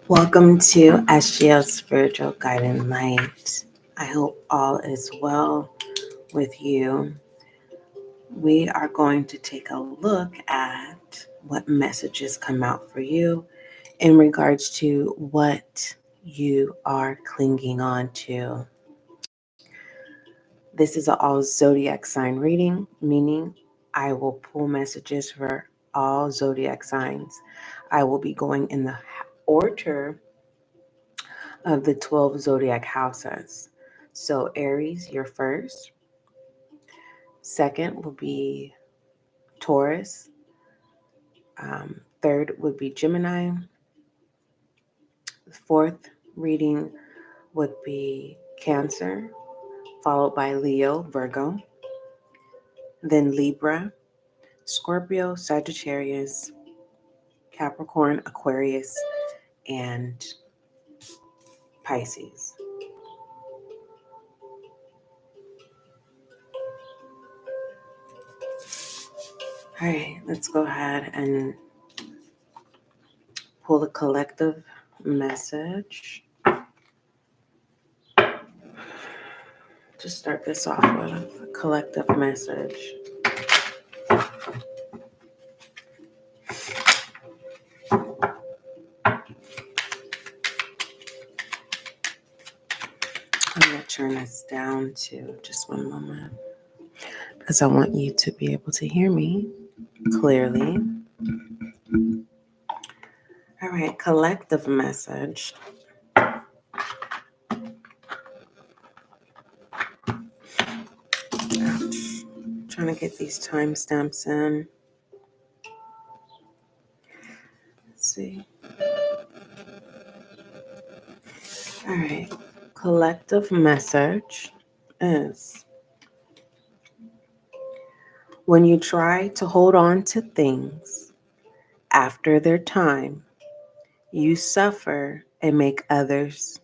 Welcome to SGL Spiritual Guiding Light. I hope all is well with you. We are going to take a look at what messages come out for you in regards to what you are clinging on to. This is an all zodiac sign reading, meaning I will pull messages for all zodiac signs. I will be going in the order of the 12 zodiac houses. So, Aries, you're first. Second will be Taurus. Third would be Gemini. Fourth reading would be Cancer, followed by Leo, Virgo, then Libra, Scorpio, Sagittarius, Capricorn, Aquarius, and Pisces. All right, let's go ahead and pull the collective message. To start this off with a collective message. I'm going to turn this down to just one moment because I want you to be able to hear me clearly. All right, collective message. Ouch. Trying to get these timestamps in. Let's see. All right, collective message is when you try to hold on to things after their time, you suffer and make others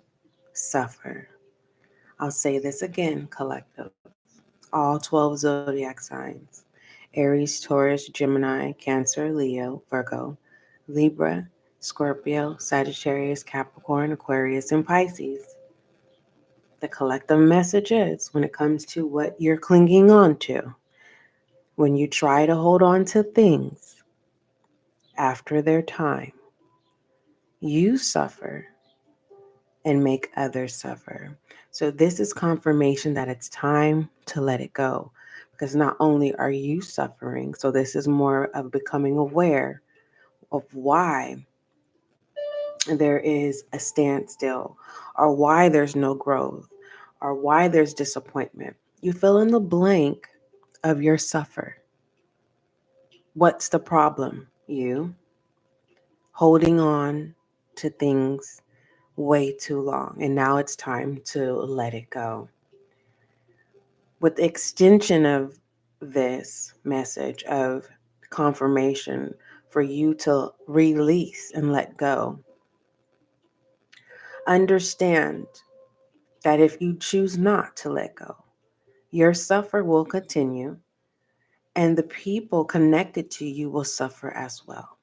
suffer. I'll say this again, collective. All 12 zodiac signs: Aries, Taurus, Gemini, Cancer, Leo, Virgo, Libra, Scorpio, Sagittarius, Capricorn, Aquarius, and Pisces. The collective message is when it comes to what you're clinging on to, when you try to hold on to things after their time, you suffer and make others suffer. So this is confirmation that it's time to let it go. Because not only are you suffering, so this is more of becoming aware of why there is a standstill, or why there's no growth, or why there's disappointment. You fill in the blank of your suffer. What's the problem? You holding on to things way too long, and now it's time to let it go. With the extension of this message of confirmation for you to release and let go, understand that if you choose not to let go, your suffer will continue and the people connected to you will suffer as well.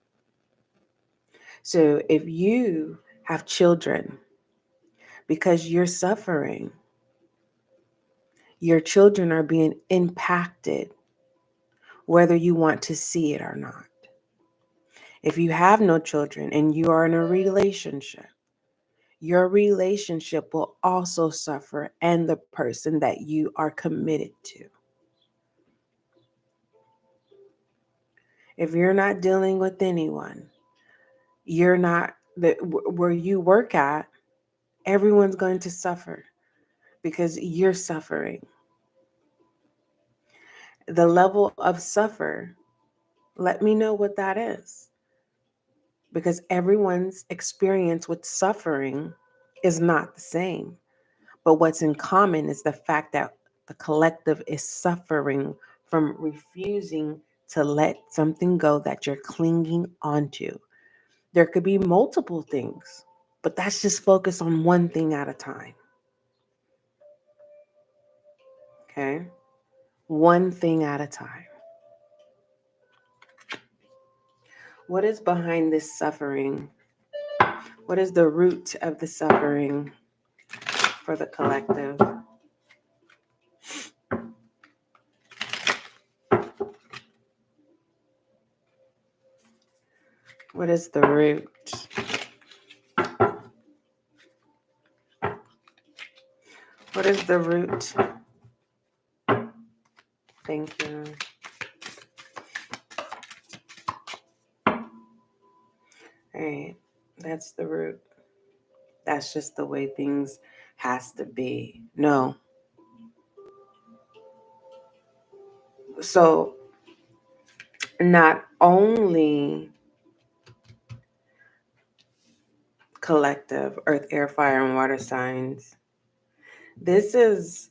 So if you have children, because you're suffering, your children are being impacted, whether you want to see it or not. If you have no children and you are in a relationship, your relationship will also suffer, and the person that you are committed to. If you're not dealing with anyone, you're not where you work at, everyone's going to suffer because you're suffering. The level of suffer, let me know what that is. Because everyone's experience with suffering is not the same. But what's in common is the fact that the collective is suffering from refusing to let something go that you're clinging onto. There could be multiple things, but that's just focus on one thing at a time. Okay? One thing at a time. What is behind this suffering What is the root of the suffering for the collective? What is the root? What is the root? Thank you. All right, that's the root. That's just the way things has to be. No. So not only collective earth, air, fire, and water signs, this is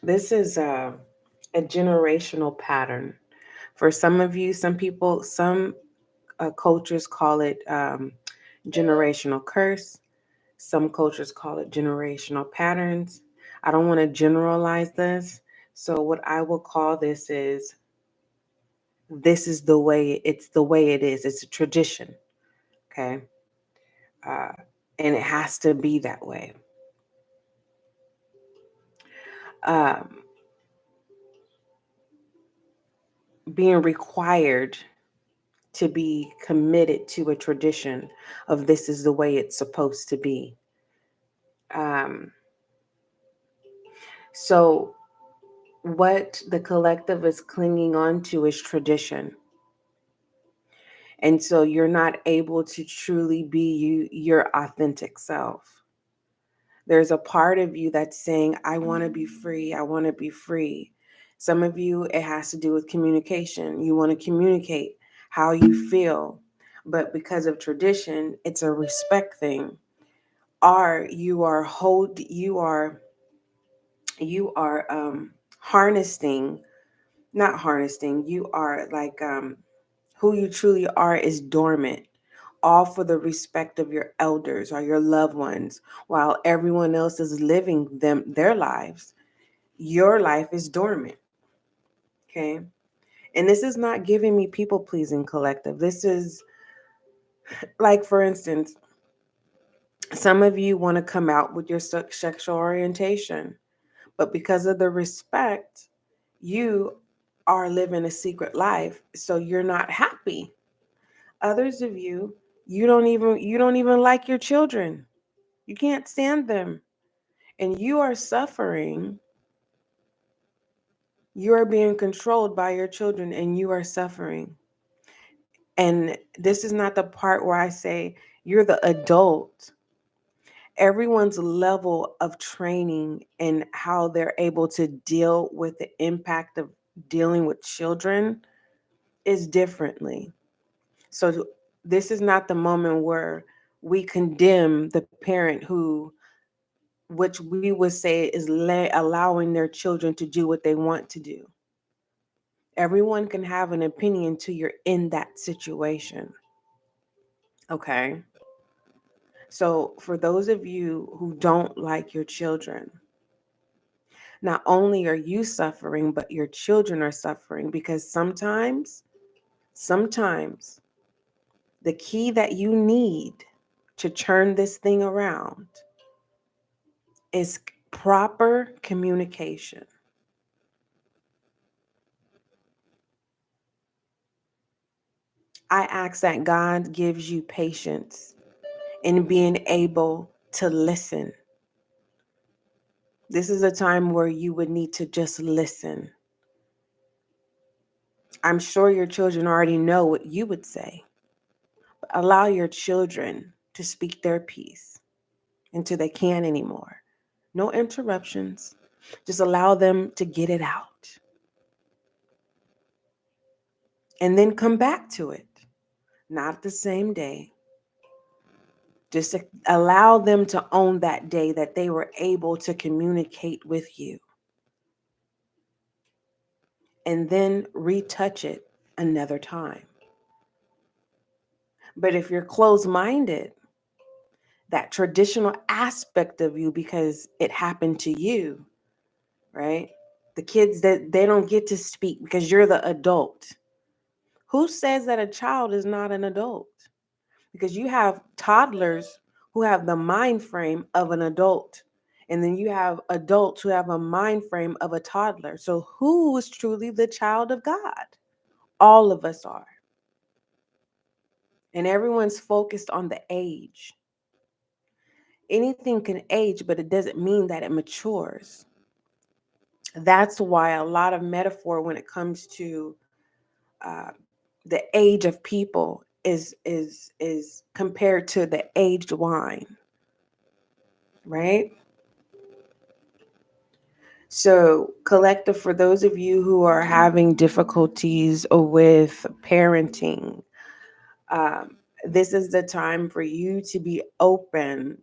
a generational pattern. For some of you, some people, some cultures call it generational curse. Some cultures call it generational patterns. I don't want to generalize this. So what I will call this is the way it is. It's a tradition. Okay. Uh, and it has to be that way. Um, being required to be committed to a tradition of this is the way it's supposed to be. So what the collective is clinging on to is tradition. And so you're not able to truly be your authentic self. There's a part of you that's saying, I want to be free. I want to be free. Some of you, it has to do with communication. You want to communicate how you feel. But because of tradition, it's a respect thing. Or you are harnessing, not harnessing, you are like who you truly are is dormant, all for the respect of your elders or your loved ones, while everyone else is living their lives. Your life is dormant. Okay. And this is not giving me people pleasing collective. This is like, for instance, some of you want to come out with your sexual orientation, but because of the respect, you are living a secret life, so you're not happy. Others of you, you don't even like your children. You can't stand them. And you are suffering. You are being controlled by your children and you are suffering. And this is not the part where I say you're the adult. Everyone's level of training and how they're able to deal with the impact of dealing with children is differently. So this is not the moment where we condemn the parent which we would say is allowing their children to do what they want to do. Everyone can have an opinion till you're in that situation. Okay. So for those of you who don't like your children, not only are you suffering, but your children are suffering because sometimes the key that you need to turn this thing around is proper communication. I ask that God gives you patience in being able to listen. This is a time where you would need to just listen. I'm sure your children already know what you would say. But allow your children to speak their piece until they can't anymore. No interruptions. Just allow them to get it out. And then come back to it. Not the same day. Just allow them to own that day that they were able to communicate with you. And then retouch it another time. But if you're closed-minded, that traditional aspect of you, because it happened to you, right? The kids that they don't get to speak because you're the adult. Who says that a child is not an adult? Because you have toddlers who have the mind frame of an adult. And then you have adults who have a mind frame of a toddler. So who is truly the child of God? All of us are. And everyone's focused on the age. Anything can age, but it doesn't mean that it matures. That's why a lot of metaphor when it comes to uh, the age of people is compared to the aged wine, right? So, collective, for those of you who are having difficulties with parenting, um, this is the time for you to be open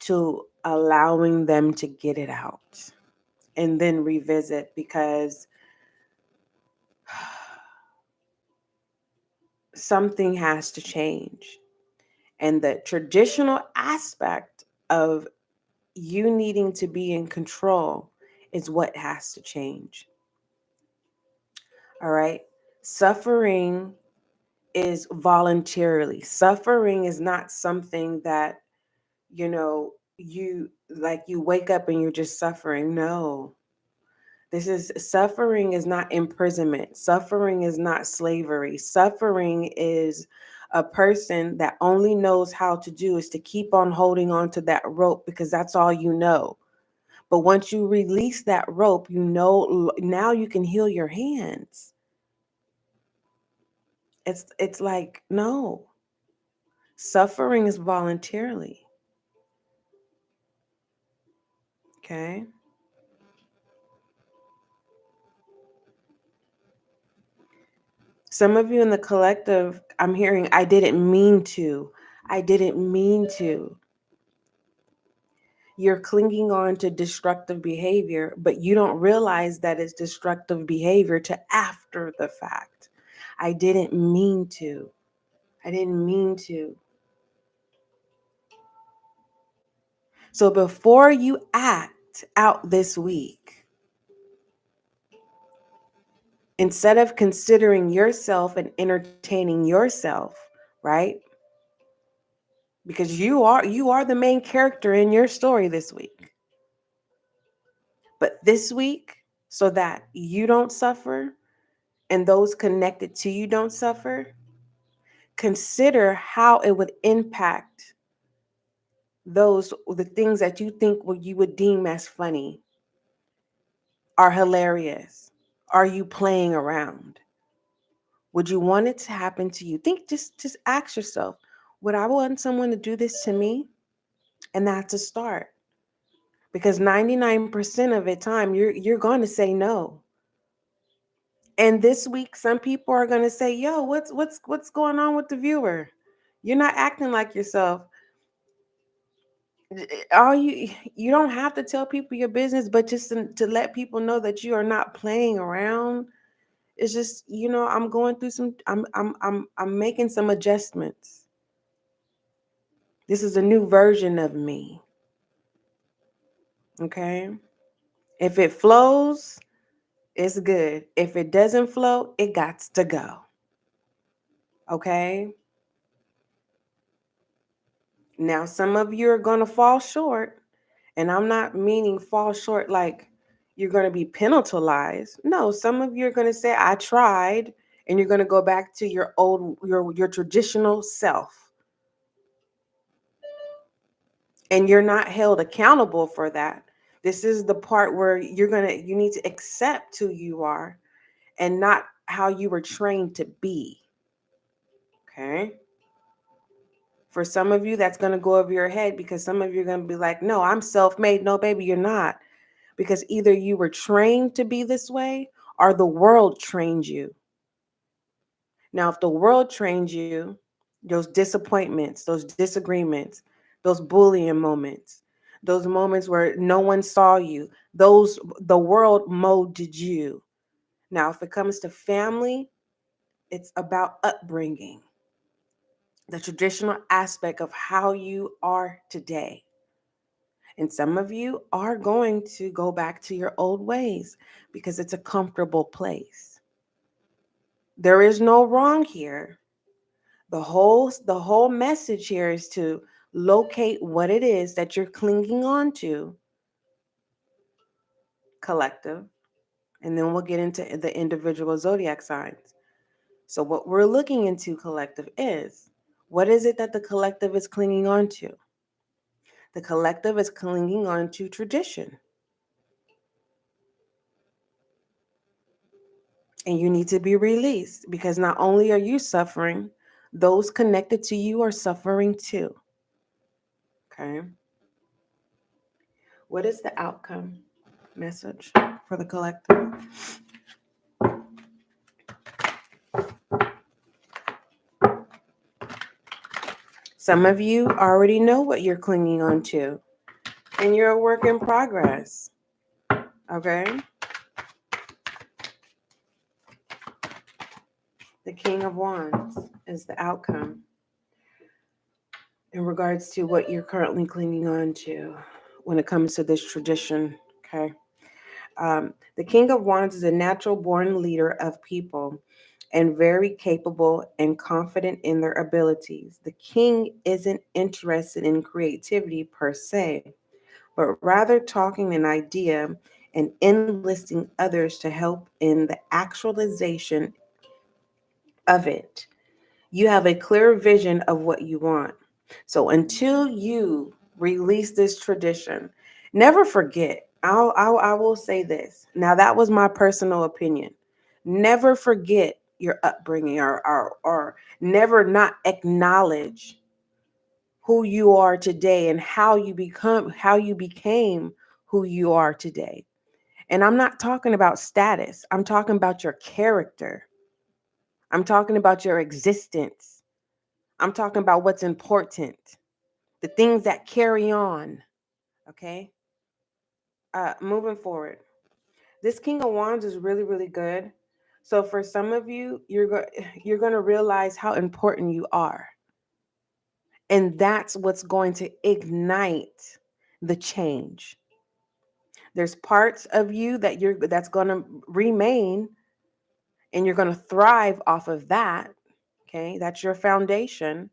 to allowing them to get it out and then revisit, because something has to change. And the traditional aspect of you needing to be in control is what has to change. All right. Suffering is voluntarily. Suffering is not something that, you like you wake up and you're just suffering. No. Suffering is not imprisonment. Suffering is not slavery. Suffering is a person that only knows how to do is to keep on holding on to that rope because that's all you know. But once you release that rope, now you can heal your hands. It's like, no. Suffering is voluntarily. Okay? Some of you in the collective, I'm hearing, I didn't mean to. I didn't mean to. You're clinging on to destructive behavior, but you don't realize that it's destructive behavior to after the fact. I didn't mean to. I didn't mean to. So before you act out this week, instead of considering yourself and entertaining yourself, right? Because you are the main character in your story this week. But this week, so that you don't suffer and those connected to you don't suffer, consider how it would impact the things that you think you would deem as funny, are hilarious. Are you playing around? Would you want it to happen to you? Just ask yourself, would I want someone to do this to me? And that's a start. Because 99% of the time you're going to say no. And this week some people are going to say, "Yo, what's going on with the viewer? You're not acting like yourself." All you don't have to tell people your business, but just to let people know that you are not playing around. It's just, I'm going through I'm making some adjustments. This is a new version of me. Okay? If it flows, it's good. If it doesn't flow, it got to go. Okay? Now, some of you are going to fall short, and I'm not meaning fall short like you're going to be penalized. No, some of you are going to say, I tried, and you're going to go back to your traditional self. And you're not held accountable for that. This is the part where you need to accept who you are and not how you were trained to be. Okay? For some of you, that's going to go over your head because some of you are going to be like, no, I'm self-made. No, baby, you're not. Because either you were trained to be this way or the world trained you. Now, if the world trained you, those disappointments, those disagreements, those bullying moments, those moments where no one saw you, the world molded you. Now, if it comes to family, it's about upbringing, the traditional aspect of how you are today. And some of you are going to go back to your old ways because it's a comfortable place. There is no wrong here. The whole message here is to Locate what it is that you're clinging on to, collective, and then we'll get into the individual zodiac signs. So, what we're looking into, collective, is what is it that the collective is clinging on to? The collective is clinging on to tradition. And you need to be released because not only are you suffering, those connected to you are suffering too. Okay. What is the outcome message for the collective? Some of you already know what you're clinging on to, and you're a work in progress. Okay. The King of Wands is the outcome in regards to what you're currently clinging on to when it comes to this tradition. Okay. The King of Wands is a natural born leader of people and very capable and confident in their abilities. The king isn't interested in creativity per se, but rather talking an idea and enlisting others to help in the actualization of it. You have a clear vision of what you want. So until you release this tradition, never forget. I will say this. Now, that was my personal opinion. Never forget your upbringing, or never not acknowledge who you are today and how you became who you are today. And I'm not talking about status. I'm talking about your character. I'm talking about your existence. I'm talking about what's important, the things that carry on. Okay. Moving forward, this King of Wands is really, really good. So for some of you, you're going to realize how important you are, and that's what's going to ignite the change. There's parts of you that's going to remain, and you're going to thrive off of that. Okay, that's your foundation.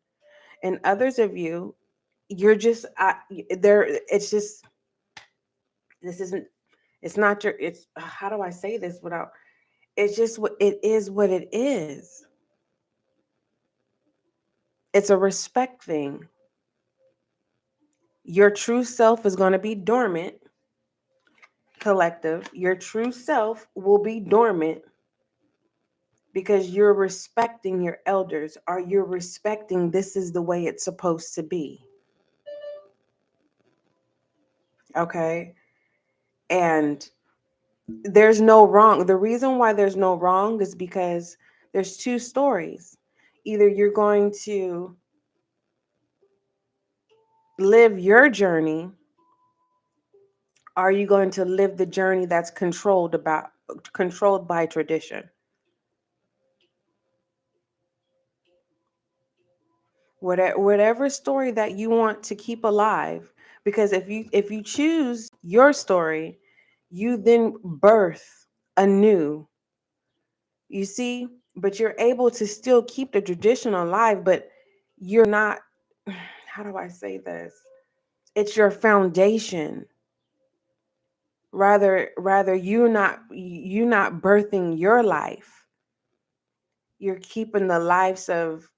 And others of you, you're just there. It's just, this isn't. It's not your. It's, how do I say this without? It's just what it is. What it is. It's a respect thing. Your true self is going to be dormant. Collective, your true self will be dormant because you're respecting your elders, or you're respecting this is the way it's supposed to be. Okay. And there's no wrong. The reason why there's no wrong is because there's two stories. Either you're going to live your journey, or are you going to live the journey that's controlled by tradition? Whatever story that you want to keep alive, because if you choose your story, you then birth anew. You see, but you're able to still keep the tradition alive, but you're not, how do I say this? It's your foundation. Rather you're not birthing your life. You're keeping the lives of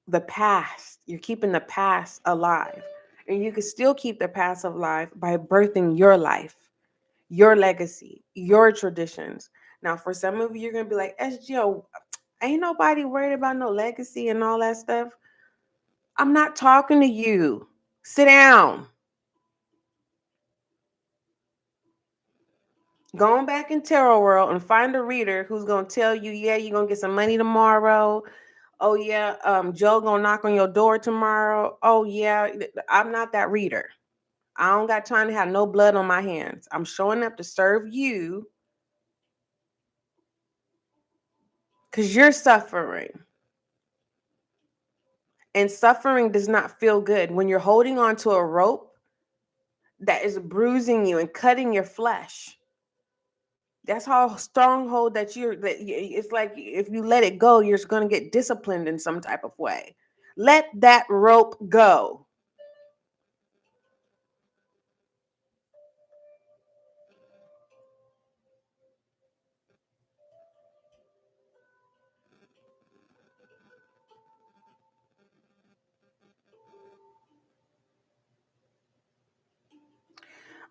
the past. You're keeping the past alive. And you can still keep the past alive by birthing your life, your legacy, your traditions. Now, for some of you, you're going to be like, SGL, ain't nobody worried about no legacy and all that stuff. I'm not talking to you. Sit down. Go on back in tarot world and find a reader who's going to tell you, yeah, you're going to get some money tomorrow. Oh yeah, Joe gonna knock on your door tomorrow. Oh yeah, I'm not that reader. I don't got time to have no blood on my hands. I'm showing up to serve you because you're suffering. And suffering does not feel good when you're holding on to a rope that is bruising you and cutting your flesh. That's how stronghold it's like if you let it go, you're going to get disciplined in some type of way. Let that rope go.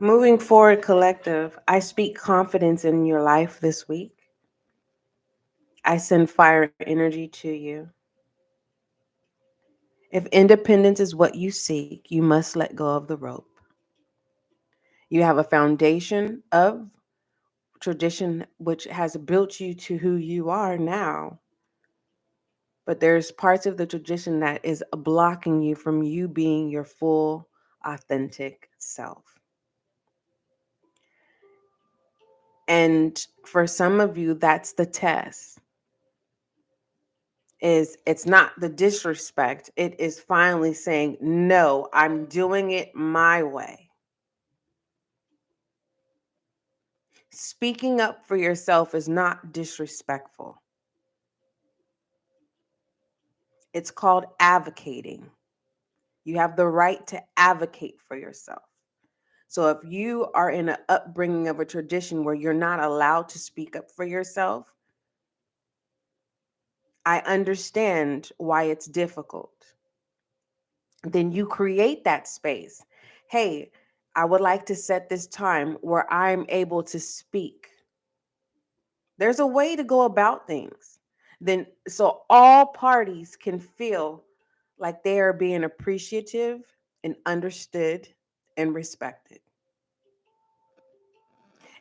Moving forward, collective, I speak confidence in your life this week. I send fire energy to you. If independence is what you seek, you must let go of the rope. You have a foundation of tradition which has built you to who you are now. But there's parts of the tradition that is blocking you from you being your full, authentic self. And for some of you, that's the test. It's not the disrespect. It is finally saying, no, I'm doing it my way. Speaking up for yourself is not disrespectful. It's called advocating. You have the right to advocate for yourself. So if you are in an upbringing of a tradition where you're not allowed to speak up for yourself, I understand why it's difficult. Then you create that space. Hey, I would like to set this time where I'm able to speak. There's a way to go about things. Then so all parties can feel like they are being appreciative and understood and respected.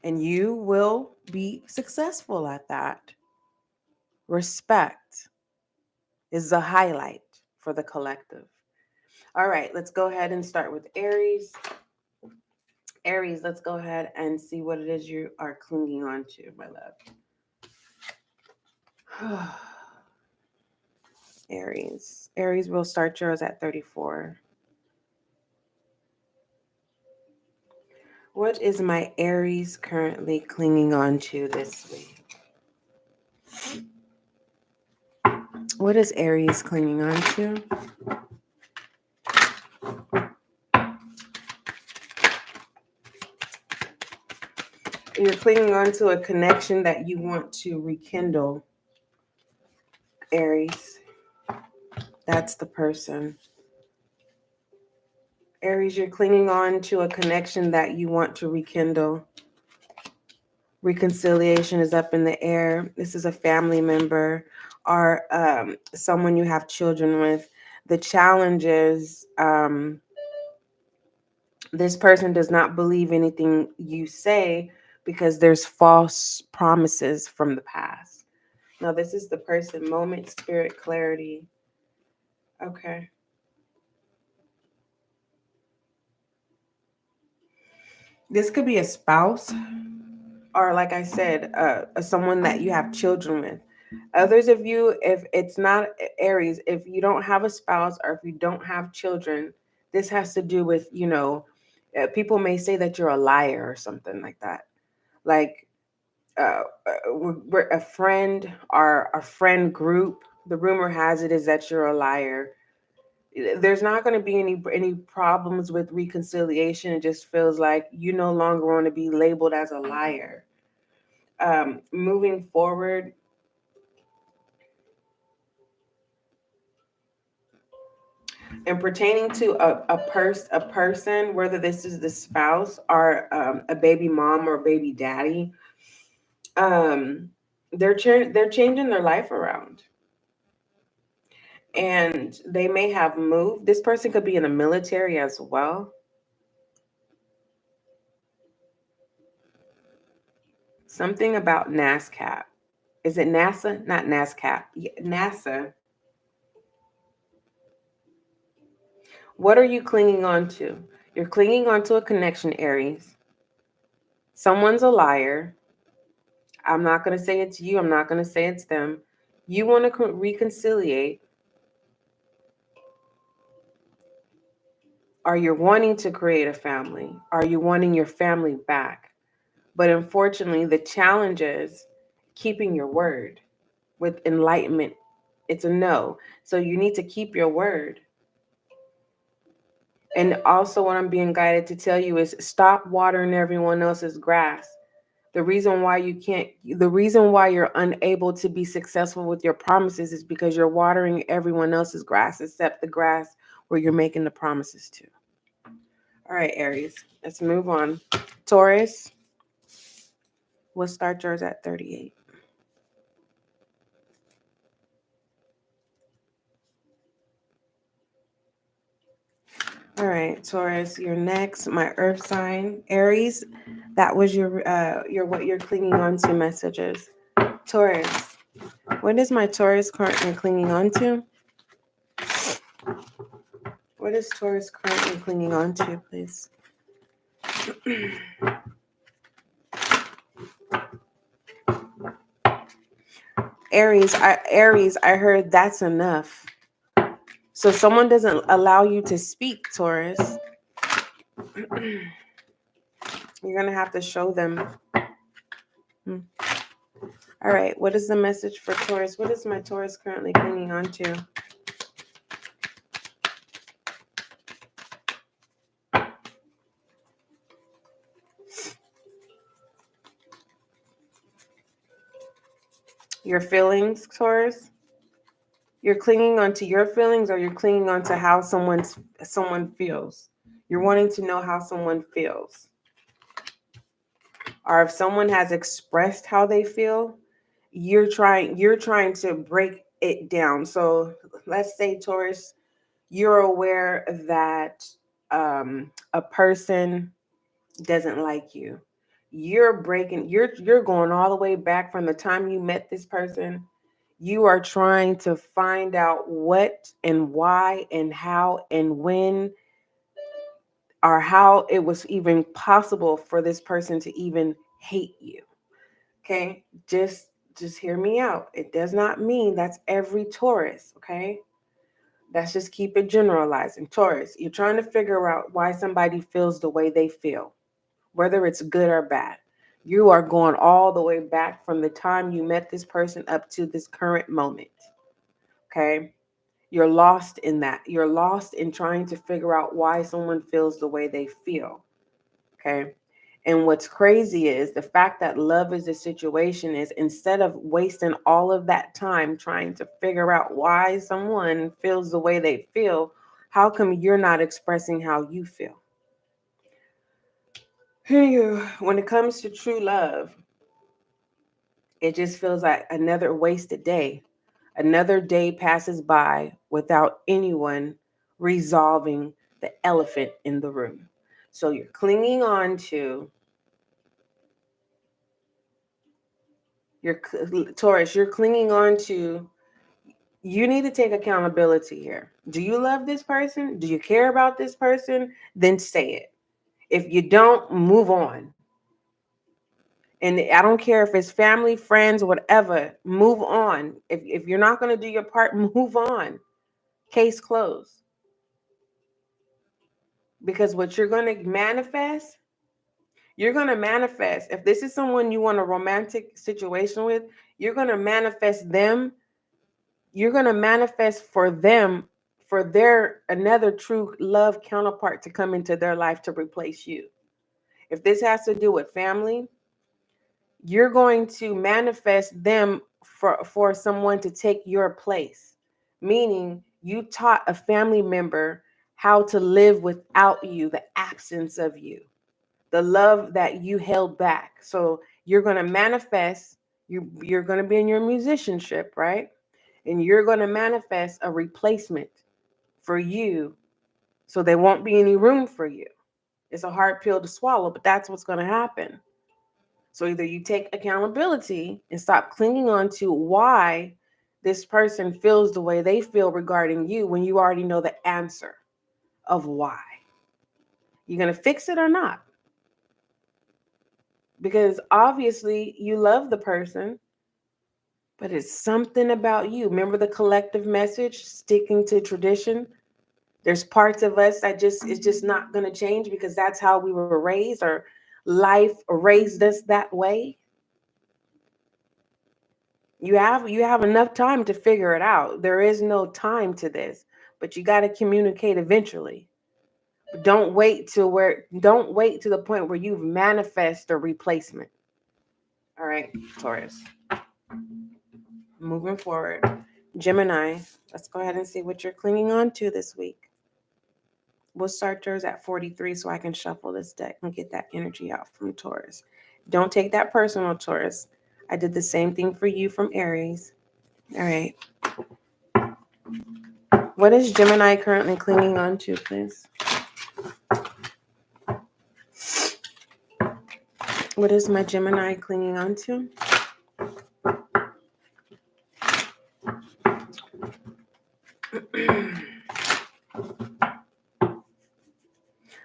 And you will be successful at that. Respect is the highlight for the collective. All right, let's go ahead and start with Aries. Aries, let's go ahead and see what it is you are clinging on to, my love. Aries. Aries will start yours at 34. What is my Aries currently clinging on to this week? What is Aries clinging on to? You're clinging on to a connection that you want to rekindle, Aries. That's the person. Aries, you're clinging on to a connection that you want to rekindle. Reconciliation is up in the air. This is a family member or someone you have children with. The challenge is this person does not believe anything you say because there's false promises from the past. Now, this is the person, moment, spirit, clarity. Okay. This could be a spouse or, like I said, someone that you have children with. Others of you, if it's not Aries, if you don't have a spouse or if you don't have children, this has to do with, people may say that you're a liar or something like that. Like we're a friend or a friend group. The rumor has it is that you're a liar. There's not going to be any problems with reconciliation. It just feels like you no longer want to be labeled as a liar. Moving forward, and pertaining to a person, whether this is the spouse or a baby mom or baby daddy, they're changing their life around, and they may have moved. This person could be in the military as well. Something about NASCAP. Is it NASA? Not NASCAP. NASA. What are you clinging on to? You're clinging on to a connection, Aries. Someone's a liar. I'm not going to say it's you. I'm not going to say it's them. You want to reconciliate. Are you wanting to create a family? Are you wanting your family back? But unfortunately, the challenge is keeping your word. With enlightenment, it's a no. So you need to keep your word. And also, what I'm being guided to tell you is stop watering everyone else's grass. The reason why you're unable to be successful with your promises is because you're watering everyone else's grass except the grass where you're making the promises to. All right, Aries. Let's move on. Taurus. We'll start yours at 38. All right, Taurus, you're next. My earth sign, Aries. That was your what you're clinging on to messages. Taurus. What is my Taurus currently clinging on to? What is Taurus currently clinging on to, please? Aries, I heard that's enough. So someone doesn't allow you to speak, Taurus. You're going to have to show them. All right, what is the message for Taurus? What is my Taurus currently clinging on to? Your feelings, Taurus? You're clinging onto your feelings, or you're clinging onto how someone feels? You're wanting to know how someone feels. Or if someone has expressed how they feel, you're trying to break it down. So let's say, Taurus, you're aware that a person doesn't like you. You're going all the way back from the time you met this person. You are trying to find out what and why and how and when, or how it was even possible for this person to even hate you. Okay? Just hear me out. It does not mean that's every Taurus, okay? Let's just keep it generalizing. Taurus, you're trying to figure out why somebody feels the way they feel, whether it's good or bad. You are going all the way back from the time you met this person up to this current moment. Okay? You're lost in that. You're lost in trying to figure out why someone feels the way they feel. Okay? And what's crazy is the fact that love is a situation is, instead of wasting all of that time trying to figure out why someone feels the way they feel, how come you're not expressing how you feel? When it comes to true love, it just feels like another wasted day. Another day passes by without anyone resolving the elephant in the room. So you're clinging on to Taurus, you're clinging on to, you need to take accountability here. Do you love this person? Do you care about this person? Then say it. If you don't, move on. And I don't care if it's family, friends, whatever, move on. If you're not going to do your part, move on. Case closed. Because what you're going to manifest, if this is someone you want a romantic situation with, you're going to manifest them. You're going to manifest for them, for their another true love counterpart to come into their life to replace you. If this has to do with family, you're going to manifest them for someone to take your place. Meaning you taught a family member how to live without you, the absence of you, the love that you held back. So you're going to manifest, you're going to be in your musicianship, right? And you're going to manifest a replacement for you, so there won't be any room for you. It's a hard pill to swallow, but that's what's going to happen. So either you take accountability and stop clinging on to why this person feels the way they feel regarding you, when you already know the answer of why. You're going to fix it or not? Because obviously you love the person, but it's something about you. Remember the collective message, sticking to tradition? There's parts of us that it's just not going to change because that's how we were raised, or life raised us that way. You have enough time to figure it out. There is no time to this, but you got to communicate eventually. Don't wait to the point where you've manifest a replacement. All right, Taurus. Moving forward. Gemini, let's go ahead and see what you're clinging on to this week. We'll start yours at 43 so I can shuffle this deck and get that energy out from Taurus. Don't take that personal, Taurus. I did the same thing for you from Aries. All right. What is Gemini currently clinging on to, please? What is my Gemini clinging on to?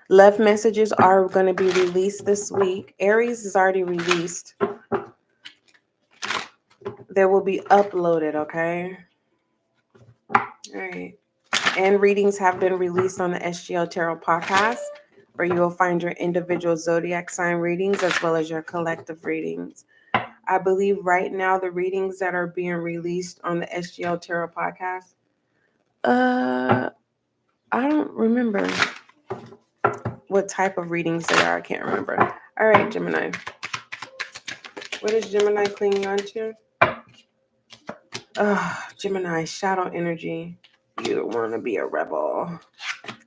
Love messages are going to be released this week. Aries is already released. They will be uploaded, okay? All right. And readings have been released on the SGL Tarot Podcast, where you will find your individual zodiac sign readings as well as your collective readings. I believe right now the readings that are being released on the SGL Tarot Podcast, I don't remember what type of readings they are. I can't remember. All right, Gemini. What is Gemini clinging on to? Gemini, shadow energy. You want to be a rebel.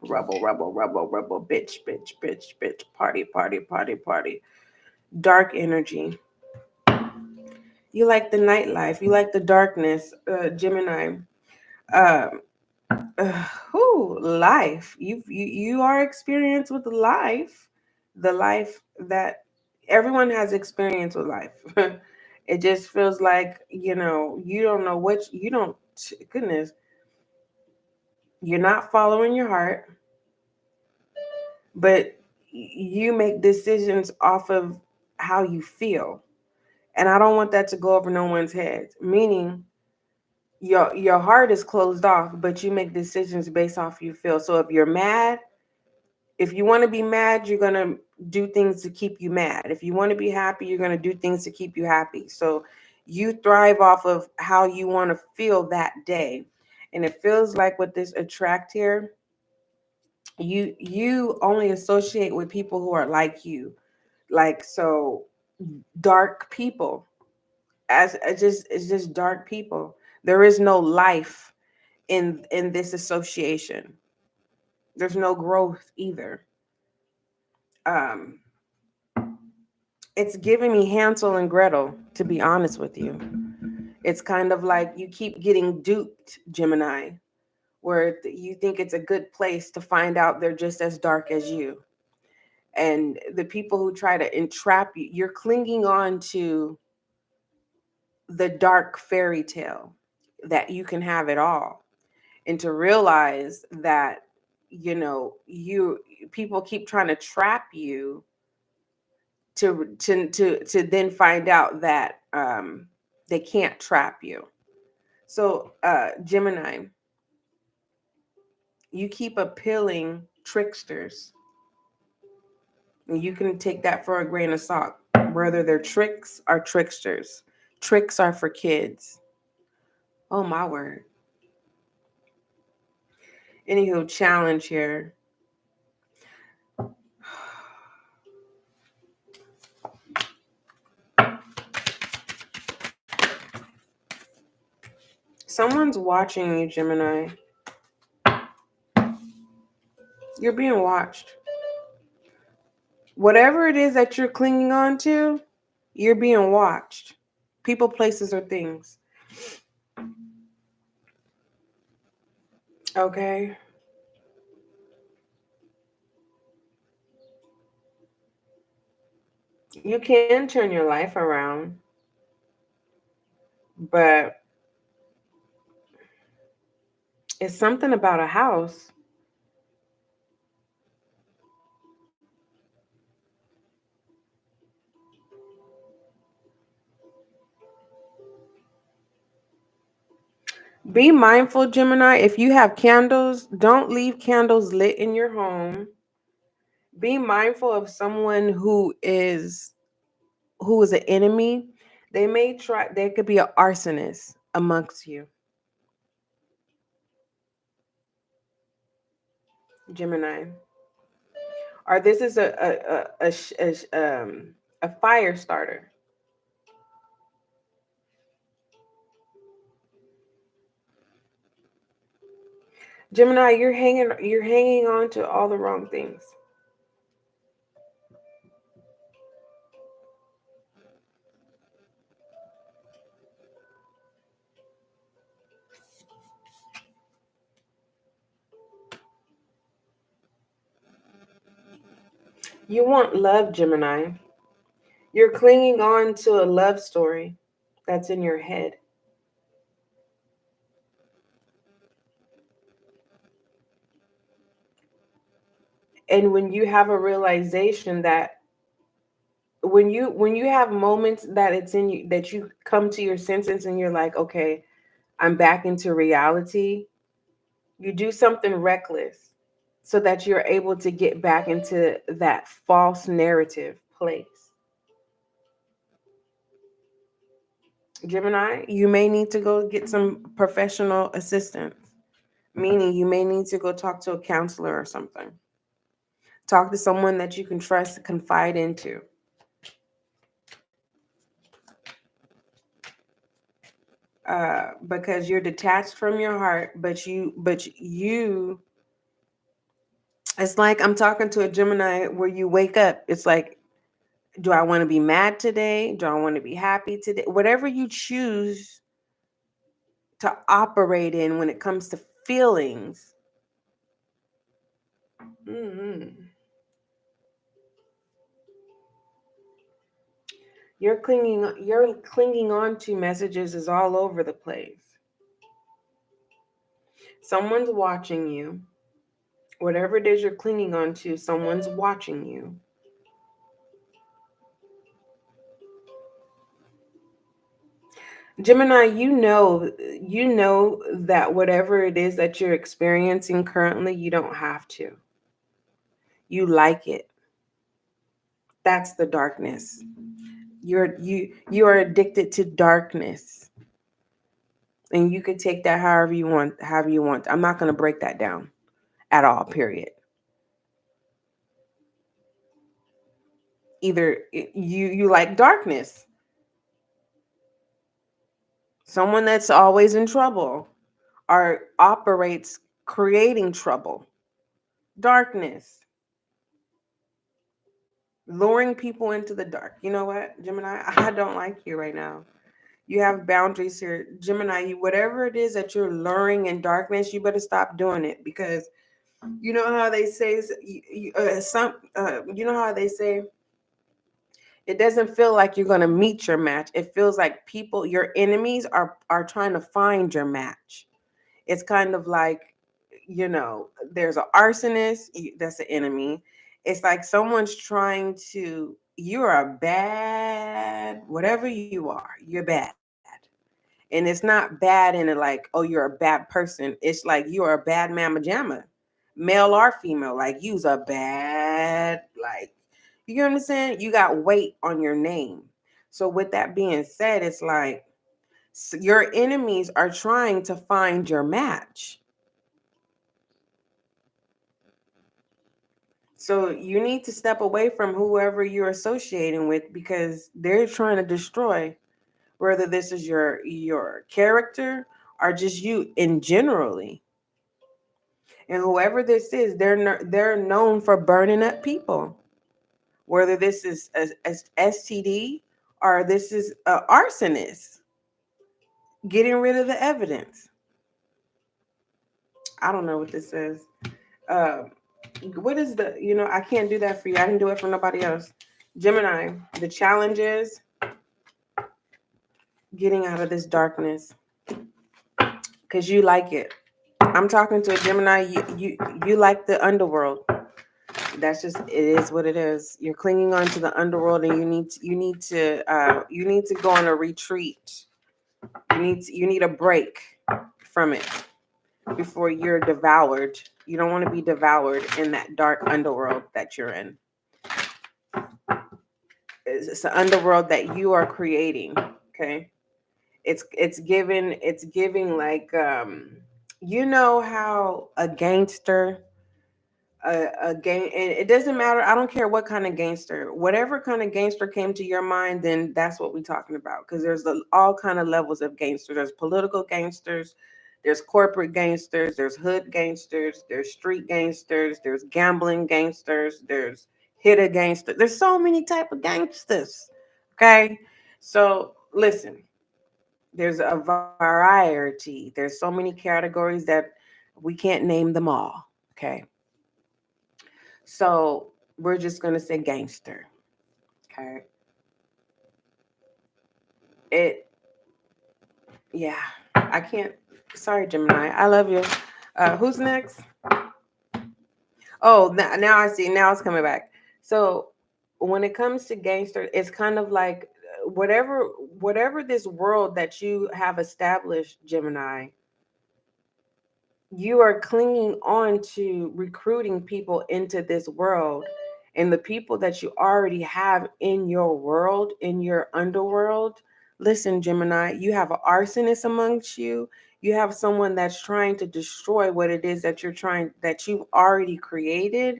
Rebel, rebel, rebel, rebel, bitch, bitch, bitch, bitch, party, party, party, party. Dark energy. You like the nightlife. You like the darkness, Gemini. Life. You are experienced with life. The life that everyone has experience with life. It just feels like, you don't know goodness, you're not following your heart, but you make decisions off of how you feel. And I don't want that to go over no one's head. Meaning your heart is closed off, but you make decisions based off you feel. So if you're mad, if you want to be mad, you're going to do things to keep you mad. If you want to be happy, you're going to do things to keep you happy. So you thrive off of how you want to feel that day. And it feels like with this attract here, you only associate with people who are like you. Like, so dark people, it's just dark people. There is no life in this association. There's no growth either. It's giving me Hansel and Gretel, to be honest with you. It's kind of like you keep getting duped, Gemini, where you think it's a good place to find out they're just as dark as you. And the people who try to entrap you, you're clinging on to the dark fairy tale that you can have it all. And to realize that, people keep trying to trap you to then find out that they can't trap you. So Gemini, you keep appealing tricksters. And you can take that for a grain of salt, whether they're tricks or tricksters. Tricks are for kids. Oh my word. Anywho, challenge here. Someone's watching you, Gemini. You're being watched. Whatever it is that you're clinging on to, you're being watched. People, places, or things. Okay? You can turn your life around, but it's something about a house. Be mindful, Gemini. If you have candles, don't leave candles lit in your home. Be mindful of someone who is an enemy. There could be an arsonist amongst you. Gemini. Or this is a fire starter. Gemini, you're hanging on to all the wrong things. You want love, Gemini. You're clinging on to a love story that's in your head. And when you have a realization that when you have moments that it's in you, that you come to your senses and you're like, okay, I'm back into reality, you do something reckless so that you're able to get back into that false narrative place. Gemini, you may need to go get some professional assistance, meaning you may need to go talk to a counselor or something. Talk to someone that you can trust, confide into. Because you're detached from your heart, but you, it's like I'm talking to a Gemini where you wake up. It's like, do I want to be mad today? Do I want to be happy today? Whatever you choose to operate in when it comes to feelings. Mhm. You're clinging on to messages is all over the place. Someone's watching you. Whatever it is you're clinging on to, someone's watching you. Gemini, you know that whatever it is that you're experiencing currently, you don't have to. You like it. That's the darkness. You are addicted to darkness. And you can take that however you want. I'm not going to break that down at all, period. Either you like darkness, someone that's always in trouble or operates creating trouble. Darkness, luring people into the dark. You know what, Gemini? I don't like you right now. You have boundaries here, Gemini. Whatever it is that you're luring in darkness, you better stop doing it, because you know how they say you know how they say it doesn't feel like you're going to meet your match. It feels like people, your enemies, are trying to find your match. It's kind of like, there's an arsonist, that's an enemy. It's like someone's trying to, you're a bad, whatever you are, you're bad. And it's not bad in a like, oh, you're a bad person. It's like you're a bad mamma jamma, male or female. Like, you's a bad, like, you understand? You got weight on your name. So with that being said, it's like your enemies are trying to find your match. So you need to step away from whoever you're associating with, because they're trying to destroy, whether this is your character or just you in generally. And whoever this is, they're known for burning up people. Whether this is a STD or this is a arsonist, getting rid of the evidence. I don't know what this is. Uh, what is the? I can't do that for you. I can do it for nobody else. Gemini, the challenge is getting out of this darkness because you like it. I'm talking to a Gemini. You like the underworld. That's just, it is what it is. You're clinging on to the underworld, and you need to go on a retreat. You need a break from it before you're devoured. You don't want to be devoured in that dark underworld that you're in. It's an underworld that you are creating. Okay, it's giving like, you know how a gangster, a gang, and it doesn't matter. I don't care what kind of gangster, whatever kind of gangster came to your mind, then that's what we're talking about. Because there's all kind of levels of gangsters. There's political gangsters, There's corporate gangsters, there's hood gangsters, there's street gangsters, there's gambling gangsters, there's hitter gangsters. There's so many type of gangsters. Okay? So listen, there's a variety. There's so many categories that we can't name them all. Okay? So we're just gonna say gangster. Okay? It Yeah, I can't. Sorry, Gemini. I love you. Who's next? Oh, now I see. Now it's coming back. So when it comes to gangster, it's kind of like whatever this world that you have established, Gemini, you are clinging on to recruiting people into this world. And the people that you already have in your world, in your underworld, listen, Gemini, you have an arsonist amongst you. You have someone that's trying to destroy what it is that you've already created.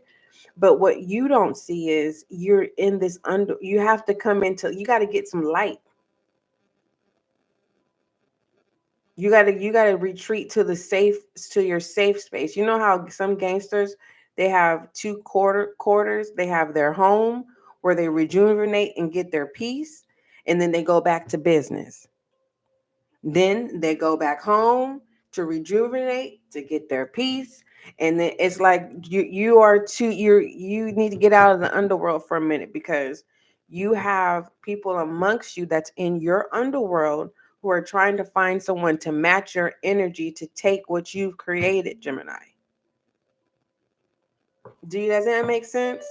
But what you don't see is you're in this you have to come into, you got to get some light. You gotta retreat to your safe space. You know how some gangsters, they have two quarters. They have their home where they rejuvenate and get their peace, and then they go back to business. Then they go back home to rejuvenate, to get their peace. And then it's like you need to get out of the underworld for a minute, because you have people amongst you that's in your underworld who are trying to find someone to match your energy to take what you've created, Gemini. Does that make sense?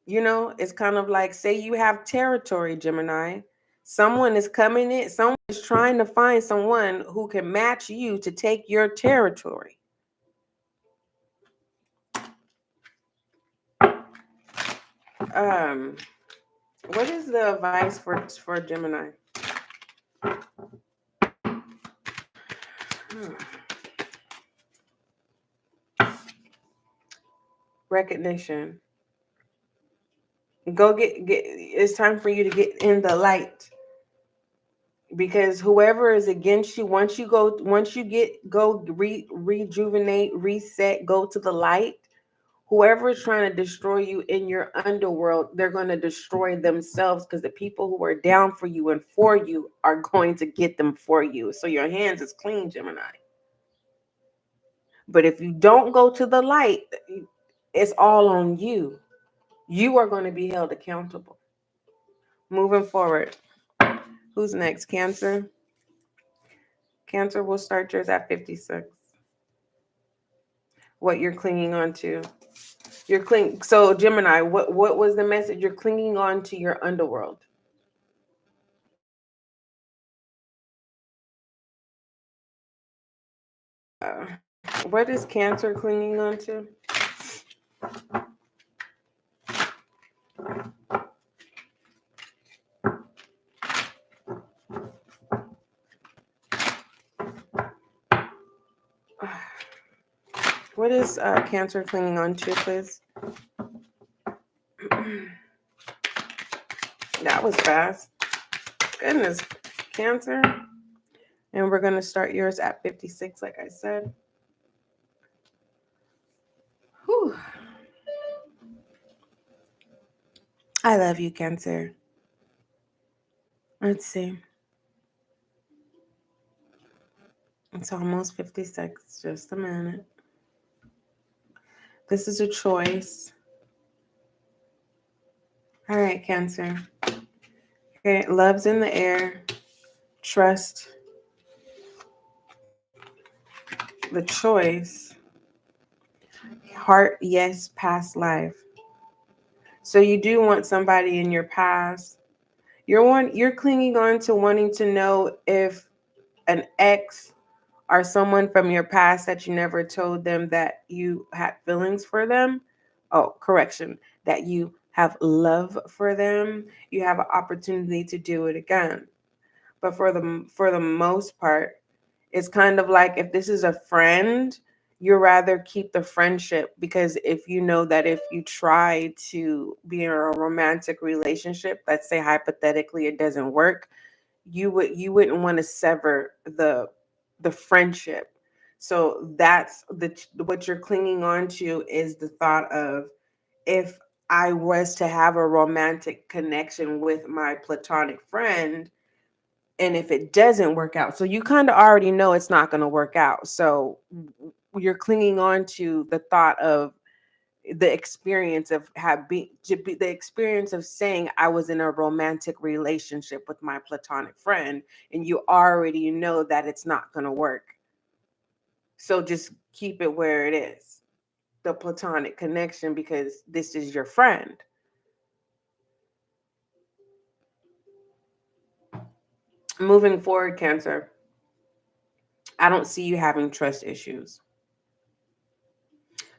It's kind of like, say you have territory, Gemini. Someone is coming in, someone is trying to find someone who can match you to take your territory. Um, what is the advice for Gemini? Recognition. Go get. It's time for you to get in the light, because whoever is against you, once you rejuvenate, reset, go to the light. Whoever is trying to destroy you in your underworld, they're going to destroy themselves, because the people who are down for you and for you are going to get them for you. So your hands is clean, Gemini. But if you don't go to the light, it's all on you. You are going to be held accountable. Moving forward. Who's next? Cancer. Cancer, will start yours at 56. What you're clinging on to. So Gemini, what was the message? You're clinging on to your underworld. What is Cancer clinging on to? What is Cancer clinging on to, please? That was fast. Goodness, Cancer. And we're going to start yours at 56, like I said. Whew. I love you, Cancer. Let's see. It's almost 56. Just a minute. This is a choice. All right, Cancer. Okay, love's in the air. Trust. The choice. Heart, yes, past life. So you do want somebody in your past. You're clinging on to wanting to know if an ex or someone from your past that you never told them that you had feelings for them. Oh, correction. That you have love for them. You have an opportunity to do it again. But for the most part, it's kind of like, if this is a friend, you rather keep the friendship, because if you know that if you try to be in a romantic relationship, let's say hypothetically it doesn't work, you wouldn't want to sever the friendship. So that's what you're clinging on to is the thought of, if I was to have a romantic connection with my platonic friend, and if it doesn't work out, so you kind of already know it's not going to work out. So you're clinging on to the thought of the experience of the experience of saying I was in a romantic relationship with my platonic friend, and you already know that it's not going to work. So just keep it where it is, the platonic connection, because this is your friend. Moving forward, Cancer, I don't see you having trust issues.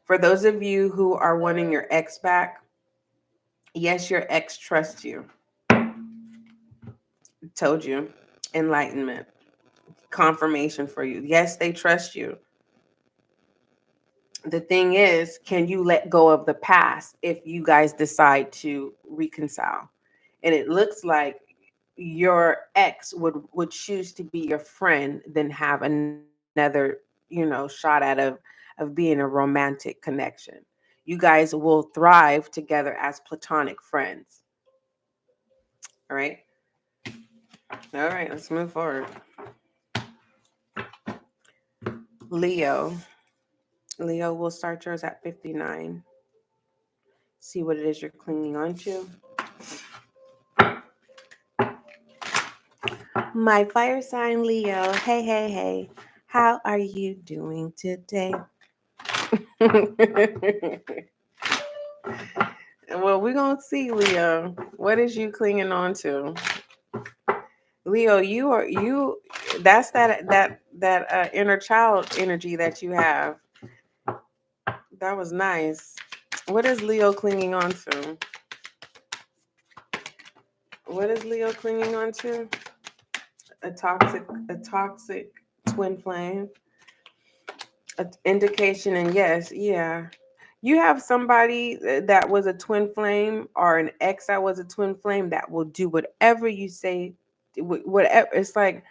For those of you who are wanting your ex back, yes, your ex trusts you. Told you. Enlightenment. Confirmation for you. Yes, they trust you. The thing is, can you let go of the past if you guys decide to reconcile? And it looks like your ex would choose to be your friend than have another, shot of being a romantic connection. You guys will thrive together as platonic friends. All right. All right, let's move forward. Leo. Leo, will start yours at 59. See what it is you're clinging on to. My fire sign, Leo. Hey, hey, hey. How are you doing today? Well, we're going to see, Leo. What is you clinging on to? Leo, that's that inner child energy that you have. That was nice. What is Leo clinging on to? What is Leo clinging on to? A toxic twin flame. An indication, and yes, yeah. You have somebody that was a twin flame, or an ex that was a twin flame, that will do whatever you say. Whatever. It's like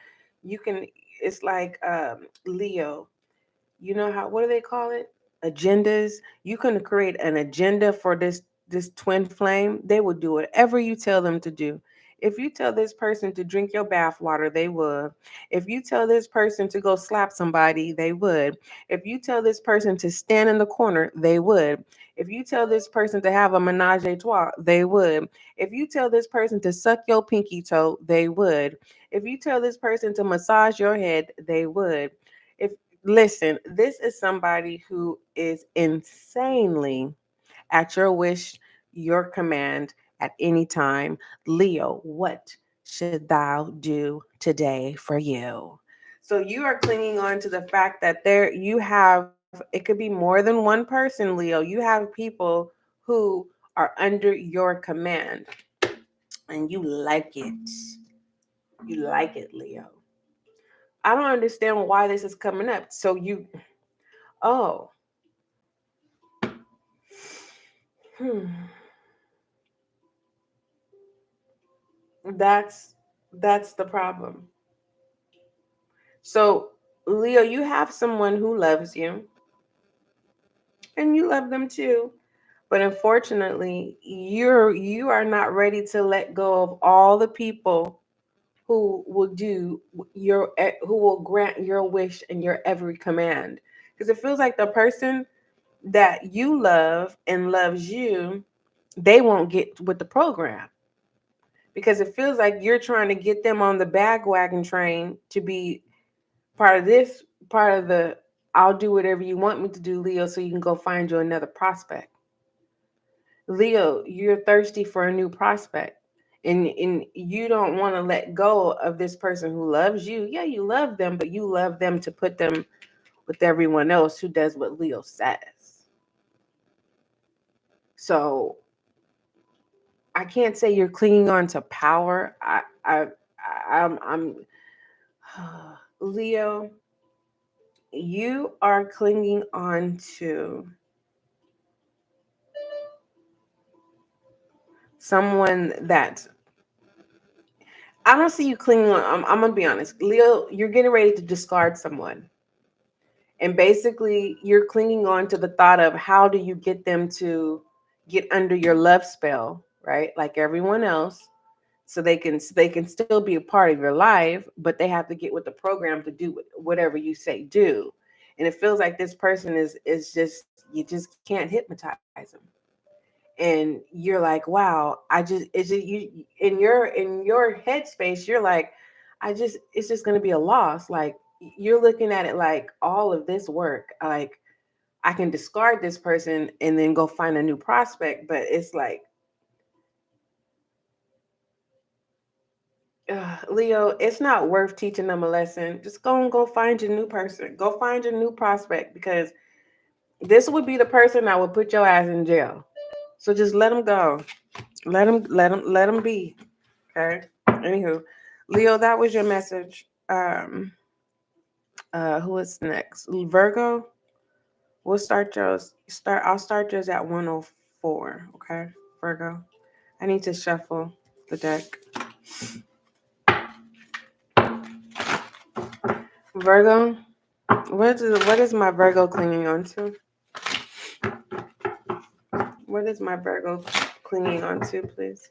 you can. It's like Leo. You know how, what do they call it? Agendas. You can create an agenda for this twin flame. They will do whatever you tell them to do. If you tell this person to drink your bath water, they would. If you tell this person to go slap somebody, they would. If you tell this person to stand in the corner, they would. If you tell this person to have a menage a trois, they would. If you tell this person to suck your pinky toe, they would. If you tell this person to massage your head, they would. If Listen, this is somebody who is insanely at your wish, your command at any time. Leo, what should thou do today for you? So you are clinging on to the fact that it could be more than one person, Leo. You have people who are under your command, and you like it. You like it, Leo. I don't understand why this is coming up. Oh, hmm. That's that's the problem. So, Leo, you have someone who loves you, and you love them too. But unfortunately, you are not ready to let go of all the people who will grant your wish and your every command. Because it feels like the person that you love and loves you, they won't get with the program, because it feels like you're trying to get them on the bandwagon train to be part of the I'll do whatever you want me to do, Leo, so you can go find you another prospect. Leo, you're thirsty for a new prospect. And you don't want to let go of this person who loves you. Yeah, you love them, but you love them to put them with everyone else who does what Leo says. So I can't say you're clinging on to power. I'm Leo, you are clinging on to someone that I don't see you clinging on. I'm gonna be honest, Leo. You're getting ready to discard someone, and basically, you're clinging on to the thought of how do you get them to get under your love spell, right? Like everyone else, so they can still be a part of your life, but they have to get with the program to do whatever you say do. And it feels like this person is just you just can't hypnotize them. And you're like, wow, I just is it you in your headspace, you're like, it's just gonna be a loss. Like you're looking at it like all of this work, like I can discard this person and then go find a new prospect, but it's like Leo, it's not worth teaching them a lesson. Just go and go find your new person. Go find your new prospect because this would be the person that would put your ass in jail. So just let them go. Let them be. Okay. Anywho, Leo, that was your message. Who is next? Virgo. We'll start yours. I'll start yours at 104. Okay, Virgo. I need to shuffle the deck. Virgo. What is my Virgo clinging on to? What is my Virgo clinging on to, please?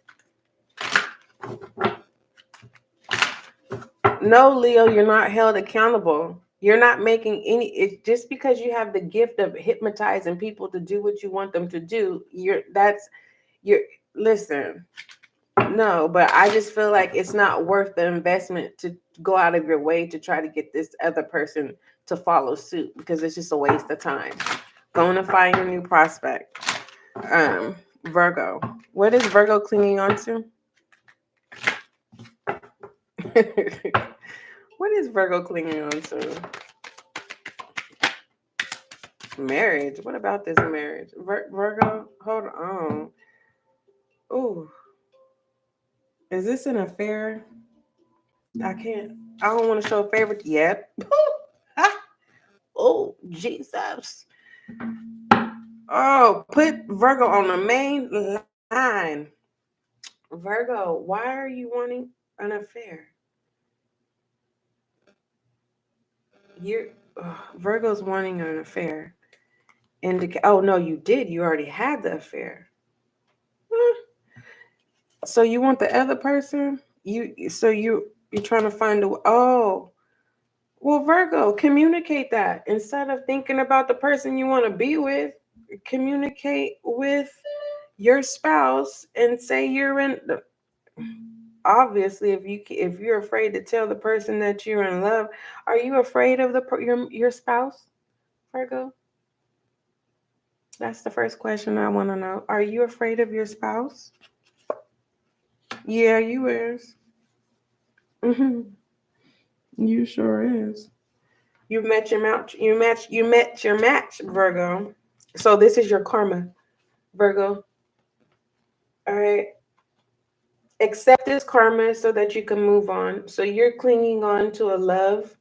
No, Leo, you're not held accountable. You're not making any. It's just because you have the gift of hypnotizing people to do what you want them to do. You're. Listen, no, but I just feel like it's not worth the investment to go out of your way to try to get this other person to follow suit because it's just a waste of time. Going to find your new prospect. Virgo. What is Virgo clinging on to? What is Virgo clinging on to? Marriage. What about this marriage? Virgo, hold on. Ooh, is this an affair? I can't. I don't want to show favorite yet. Oh, Jesus. Oh, put Virgo on the main line. Virgo, why are you wanting an affair? You're Virgo's wanting an affair. Oh no, you did. You already had the affair. Huh. So you want the other person? You're trying to find a well, Virgo, communicate that instead of thinking about the person you want to be with. Communicate with your spouse and say you're in. Obviously, if you're afraid to tell the person that you're in love, are you afraid of your spouse, Virgo? That's the first question I want to know. Are you afraid of your spouse? Yeah, you is. Hmm. You sure is. You met your match. You met your match, Virgo. So this is your karma, Virgo. All right. Accept this karma so that you can move on. So you're clinging on to a love,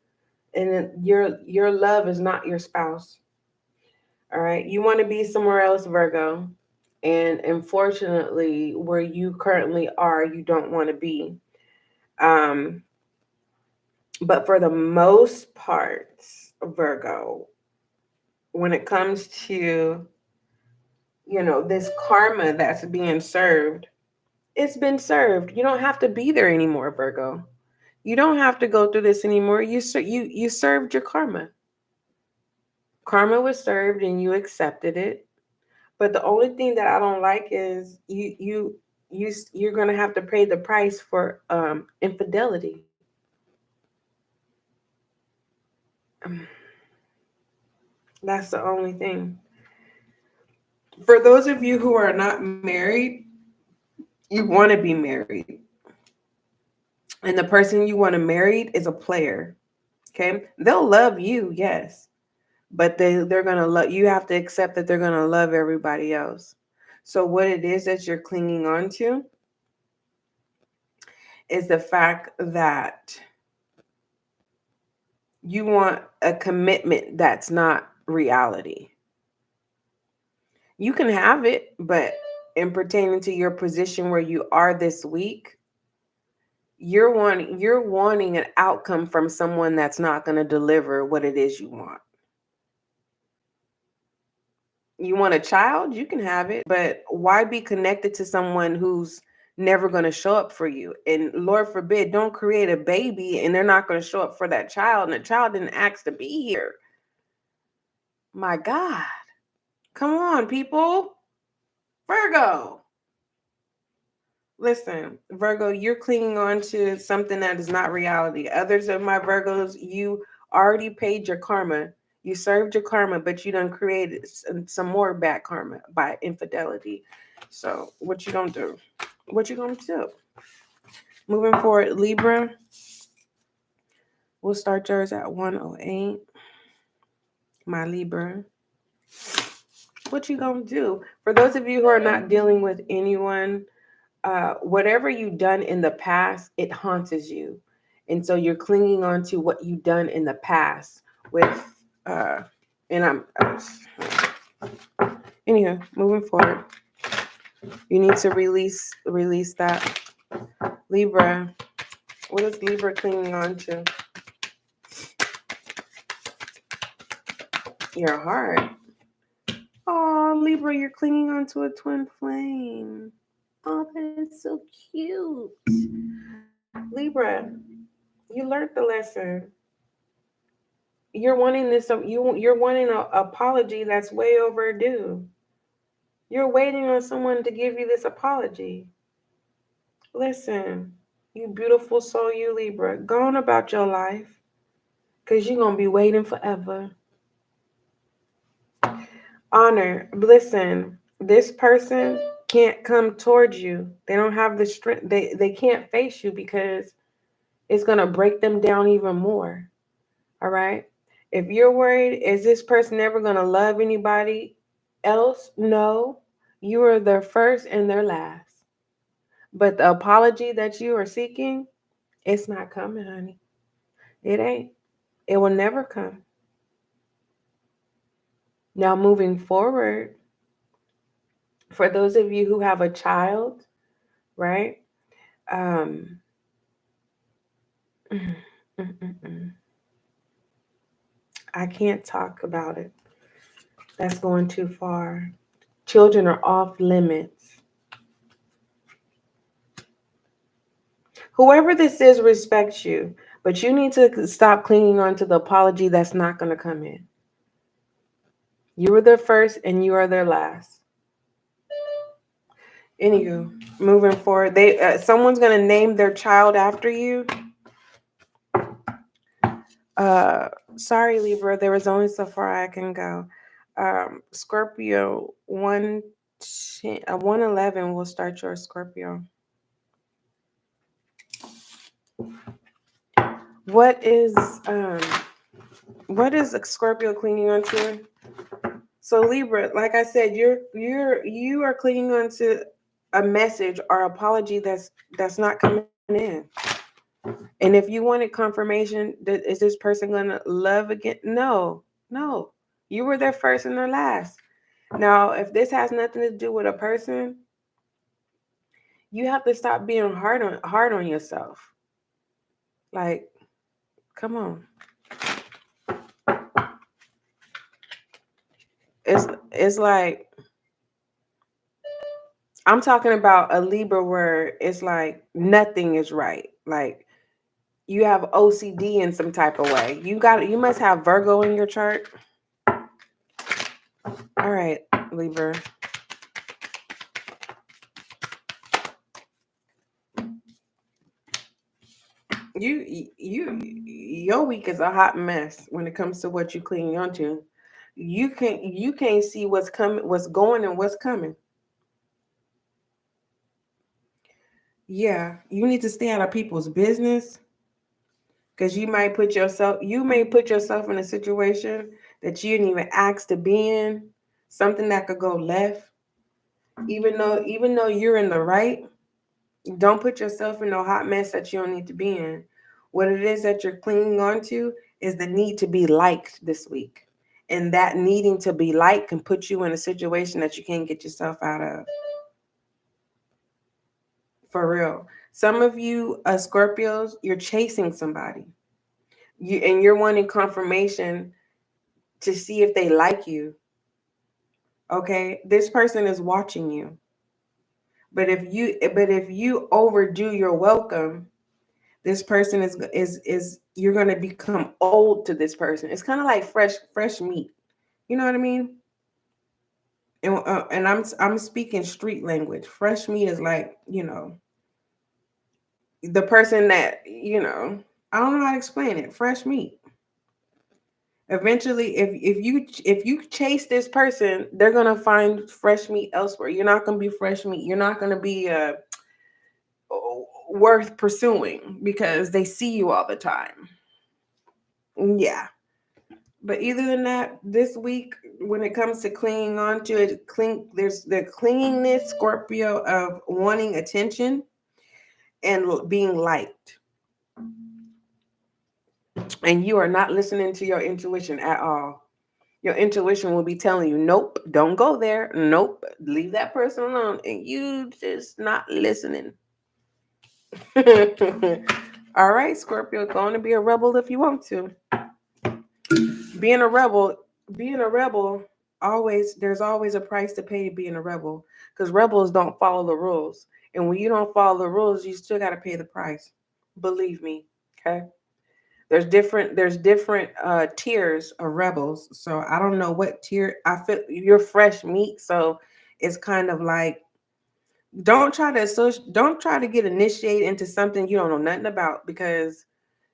and your love is not your spouse. All right. You want to be somewhere else, Virgo. And unfortunately, where you currently are, you don't want to be. Um, but for the most part, Virgo, when it comes to this karma that's being served, it's been served. You don't have to be there anymore, Virgo. You don't have to go through this anymore. You served your karma. Karma was served and you accepted it. But the only thing that I don't like is you're gonna have to pay the price for infidelity. Um, That's the only thing. For those of you who are not married, you want to be married, and the person you want to marry is a player. Okay, they'll love you, yes, but they're gonna love. You have to accept that they're gonna love everybody else. So what it is that you're clinging on to is the fact that you want a commitment that's not reality. You can have it, but in pertaining to your position where you are this week, You're wanting an outcome from someone that's not going to deliver what it is you want. You want a child, you can have it, but why be connected to someone who's never going to show up for you? And Lord forbid, don't create a baby and they're not going to show up for that child, and the child didn't ask to be here. My God. Come on, people. Virgo. Listen, Virgo, you're clinging on to something that is not reality. Others of my Virgos, you already paid your karma. You served your karma, but you done created some more bad karma by infidelity. So what you gonna do? What you gonna do? Moving forward, Libra. We'll start yours at 108. My Libra. What you gonna do? For those of you who are not dealing with anyone, whatever you've done in the past, it haunts you. And so you're clinging on to what you've done in the past with, anywho, moving forward. You need to release that. Libra, what is Libra clinging on to? Your heart. Oh, Libra, you're clinging on to a twin flame. Oh, that is so cute. Libra, you learned the lesson. You're wanting this. You're wanting an apology that's way overdue. You're waiting on someone to give you this apology. Listen, you beautiful soul, you Libra, go on about your life, because you're gonna be waiting forever. Honor. Listen, this person can't come towards you. They don't have the strength. They can't face you because it's gonna break them down even more. All right. If you're worried, is this person ever going to love anybody else? No, you are their first and their last. But the apology that you are seeking, it's not coming, honey. It ain't. It will never come. Now, moving forward, for those of you who have a child, right? I can't talk about it. That's going too far. Children are off limits. Whoever this is respects you, but you need to stop clinging on to the apology that's not going to come in. You were their first and you are their last. Anywho, moving forward, someone's going to name their child after you. Sorry, Libra, there was only so far I can go. Scorpio, 111 will start your Scorpio. What is a Scorpio clinging on to? So Libra, like I said, you are clinging on to a message or apology that's not coming in. And if you wanted confirmation, is this person gonna love again? No. You were their first and their last. Now, if this has nothing to do with a person, you have to stop being hard on yourself. Like, come on. It's like, I'm talking about a Libra where it's like nothing is right. Like you have OCD in some type of way. You must have Virgo in your chart. All right, Libra. Your week is a hot mess when it comes to what you clinging onto. You can't see what's coming, what's going, and what's coming. Yeah, you need to stay out of people's business, because you may put yourself in a situation that you didn't even ask to be in, something that could go left. Even though you're in the right, don't put yourself in a hot mess that you don't need to be in. What it is that you're clinging on to is the need to be liked this week. And that needing to be liked can put you in a situation that you can't get yourself out of. For real. Some of you Scorpios, you're chasing somebody. You're wanting confirmation to see if they like you. Okay? This person is watching you. But if you overdo your welcome, this person is you're going to become old to this person. It's kind of like fresh meat. You know what I mean? And I'm speaking street language. Fresh meat is like, the person that, I don't know how to explain it. Fresh meat. Eventually, if you chase this person, they're gonna find fresh meat elsewhere. You're not gonna be fresh meat. You're not gonna be worth pursuing because they see you all the time. Yeah. But either than that, this week, when it comes to clinging on to it, there's the clinginess, Scorpio, of wanting attention and being liked. And you are not listening to your intuition at all. Your intuition will be telling you, nope, don't go there. Nope, leave that person alone. And you just not listening. All right, Scorpio, going to be a rebel if you want to. Being a rebel, there's always a price to pay being a rebel, because rebels don't follow the rules. And when you don't follow the rules, you still got to pay the price. Believe me. Okay. There's different tiers of rebels. So I don't know what tier. I feel you're fresh meat, so it's kind of like, don't try to get initiated into something you don't know nothing about, because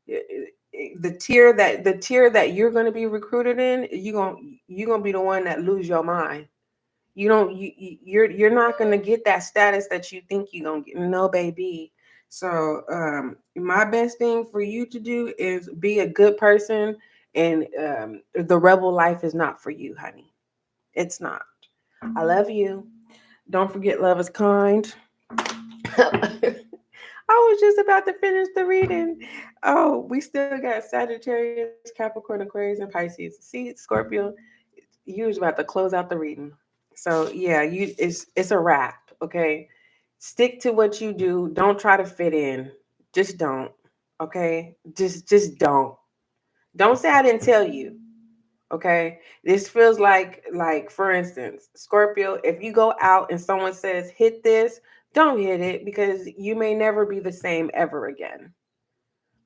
the tier that you're going to be recruited in, you're going to be the one that lose your mind. You're not going to get that status that you think you're going to get. No, baby. So my best thing for you to do is be a good person, and the rebel life is not for you, honey. It's not. I love you. Don't forget, love is kind. I was just about to finish the reading. Oh, we still got Sagittarius, Capricorn, Aquarius, and Pisces. See, Scorpio, you was about to close out the reading. So yeah, it's a wrap. Okay, stick to what you do. Don't try to fit in. Just don't. Okay, just don't. Don't say I didn't tell you. Okay, this feels like for instance, Scorpio, if you go out and someone says hit this, don't hit it, because you may never be the same ever again.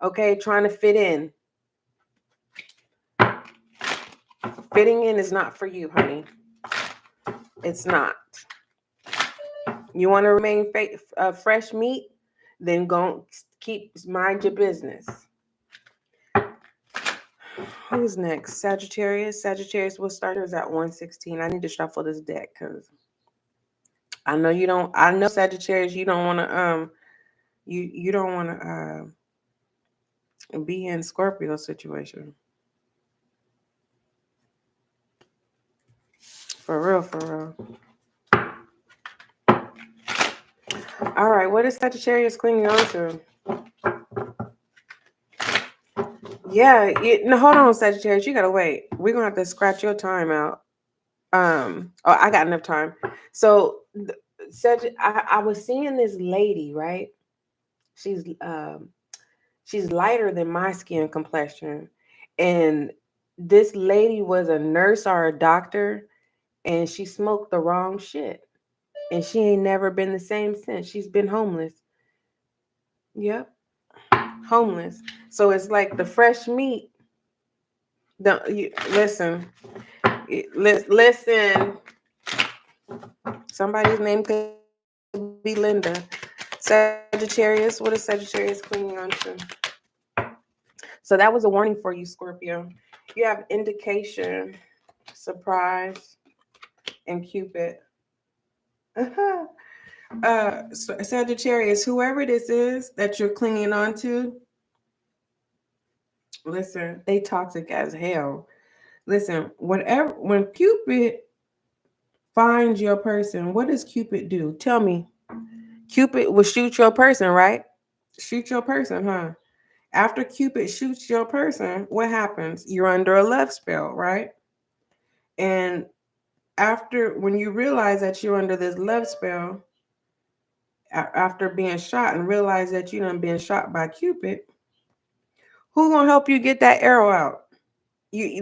Okay, trying to fit in. Fitting in is not for you, honey. It's not. You want to remain fresh meat? Then go mind your business. Who's next? Sagittarius. Sagittarius will start us at 116. I need to shuffle this deck because I know you don't. I know Sagittarius. You don't want to. You don't want to be in Scorpio situation. For real, for real. All right, what is Sagittarius clinging on to? Yeah, no, hold on, Sagittarius. You gotta wait. We're gonna have to scratch your time out. Oh, I got enough time. So, I was seeing this lady, right? She's she's lighter than my skin complexion, and this lady was a nurse or a doctor, and she smoked the wrong shit, and she ain't never been the same since. She's been homeless. Yep, homeless. So it's like the fresh meat. Don't you listen? Listen. Somebody's name could be Linda. Sagittarius. What is Sagittarius clinging on to? So that was a warning for you, Scorpio. You have indication, surprise, and Cupid. Sagittarius, whoever this is that you're clinging on to, listen, they toxic as hell. Listen, when Cupid finds your person, what does Cupid do? Tell me. Cupid will shoot your person, right? Shoot your person, huh? After Cupid shoots your person, what happens? You're under a love spell, right? And when you realize that you're under this love spell, after being shot and realize that you done been shot by Cupid, who gonna help you get that arrow out?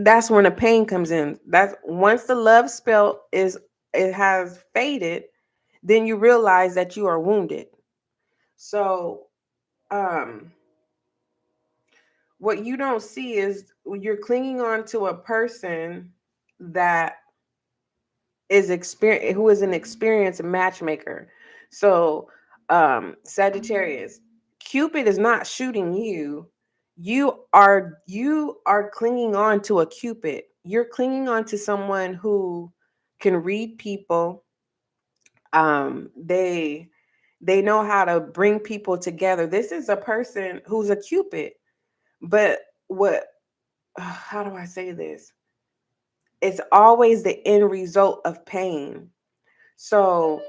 That's when the pain comes in. That's once the love spell it has faded, then you realize that you are wounded. So what you don't see is you're clinging on to a person that who is an experienced matchmaker. So Sagittarius, Cupid is not shooting you. You are clinging on to a Cupid. You're clinging on to someone who can read people. They know how to bring people together. This is a person who's a Cupid. But what how do I say this? It's always the end result of pain. So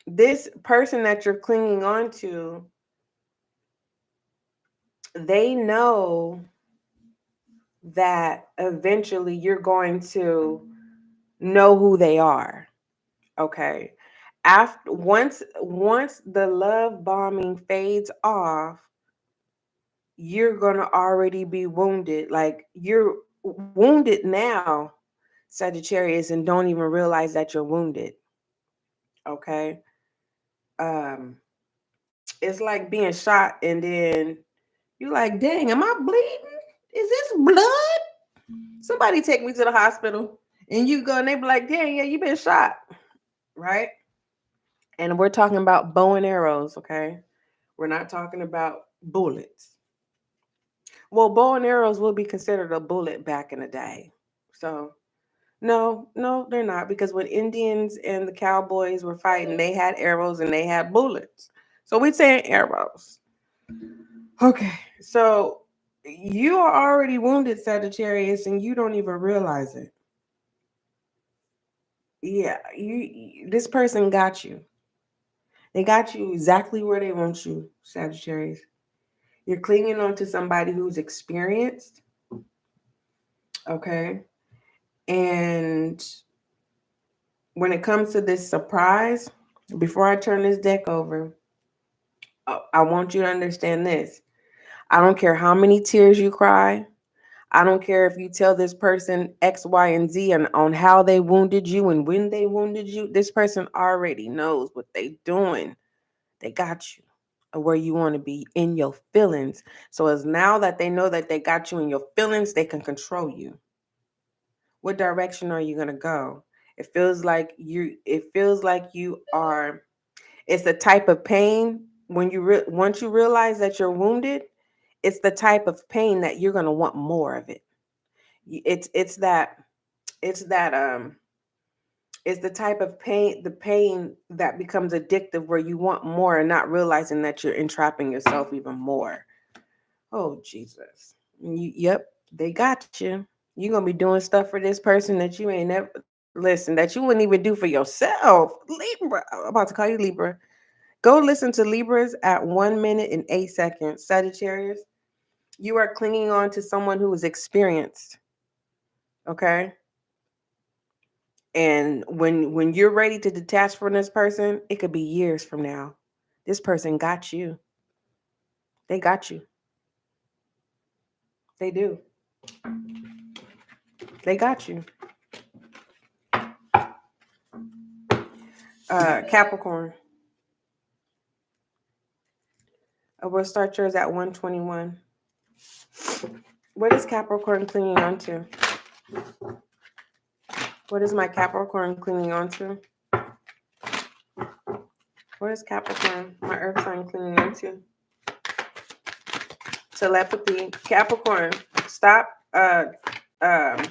this person that you're clinging on to, they know that eventually you're going to know who they are. Okay. After once the love bombing fades off, you're gonna already be wounded. Like you're wounded now, Sagittarius, and don't even realize that you're wounded. Okay. Um, it's like being shot and then you're like, dang, am I bleeding? Is this blood? Somebody take me to the hospital. And you go and they be like, dang, yeah, you been shot. Right? And we're talking about bow and arrows, okay? We're not talking about bullets. Well, bow and arrows will be considered a bullet back in the day. So no, they're not, because when Indians and the cowboys were fighting, they had arrows and they had bullets. So we're saying arrows. Okay, so you are already wounded, Sagittarius, and you don't even realize it. Yeah, this person got you. They got you exactly where they want you, Sagittarius. You're clinging on to somebody who's experienced, okay? And when it comes to this surprise, before I turn this deck over, I want you to understand this. I don't care how many tears you cry. I don't care if you tell this person X, Y, and Z on how they wounded you and when they wounded you. This person already knows what they doing. They got you where you want to be in your feelings. So as now that they know that they got you in your feelings, they can control you. What direction are you gonna go? It feels like you are. It's the type of pain when once you realize that you're wounded. It's the type of pain that you're gonna want more of it. It's that it's that it's the type of pain, the pain that becomes addictive, where you want more and not realizing that you're entrapping yourself even more. Oh Jesus. Yep, they got you. You're gonna be doing stuff for this person that you ain't never listen, that you wouldn't even do for yourself. Libra. I'm about to call you Libra. Go listen to Libras at 1 minute and 8 seconds. Sagittarius, you are clinging on to someone who is experienced. Okay. And when you're ready to detach from this person, it could be years from now. This person got you. They got you. They do. They got you. Capricorn. We'll start yours at 121. What is Capricorn clinging on to? What is my Capricorn clinging on to? What is Capricorn, my earth sign, clinging on to? Telepathy. Capricorn, stop um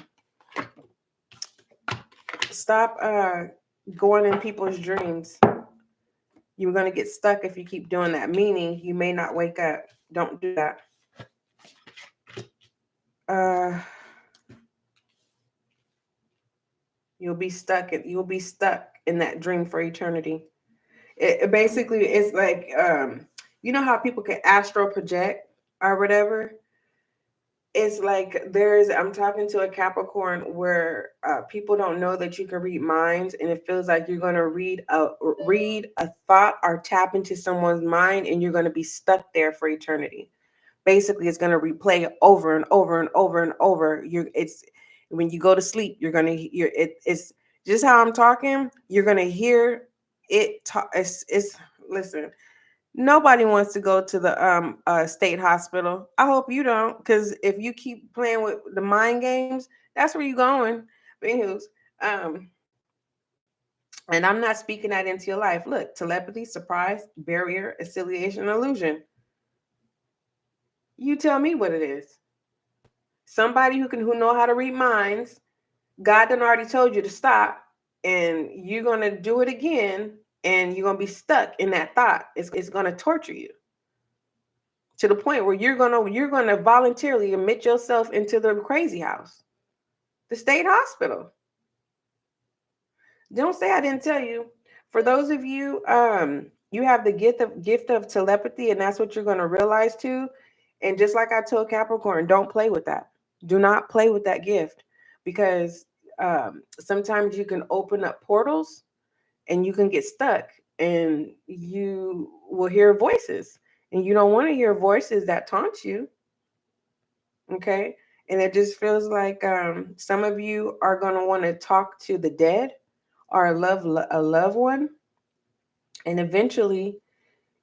stop going in people's dreams. You're going to get stuck if you keep doing that, meaning you may not wake up. Don't do that. You'll be stuck in that dream for eternity. It basically is like you know how people can astral project or whatever. it's like I'm talking to a Capricorn where people don't know that you can read minds, and it feels like you're going to read a thought or tap into someone's mind, and you're going to be stuck there for eternity. Basically, it's going to replay over and over and over and over. It's when you go to sleep, you're going to hear it. It's just how I'm talking. You're going to hear it. It's listen. Nobody wants to go to the state hospital. I hope you don't, because if you keep playing with the mind games, that's where you're going. But anyways, um, and I'm not speaking that into your life. Look, telepathy, surprise, barrier, affiliation, illusion. You tell me what it is. Somebody who know how to read minds. God done already told you to stop, and you're gonna do it again, and you're gonna be stuck in that thought. It's gonna torture you to the point where you're gonna voluntarily admit yourself into the crazy house, the state hospital. Don't say I didn't tell you. For those of you, you have the gift of telepathy, and that's what you're gonna realize too. And just like I told Capricorn, don't play with that. Do not play with that gift, because sometimes you can open up portals and you can get stuck, and you will hear voices, and you don't want to hear voices that taunt you. Okay. And it just feels like some of you are going to want to talk to the dead or a loved one, and eventually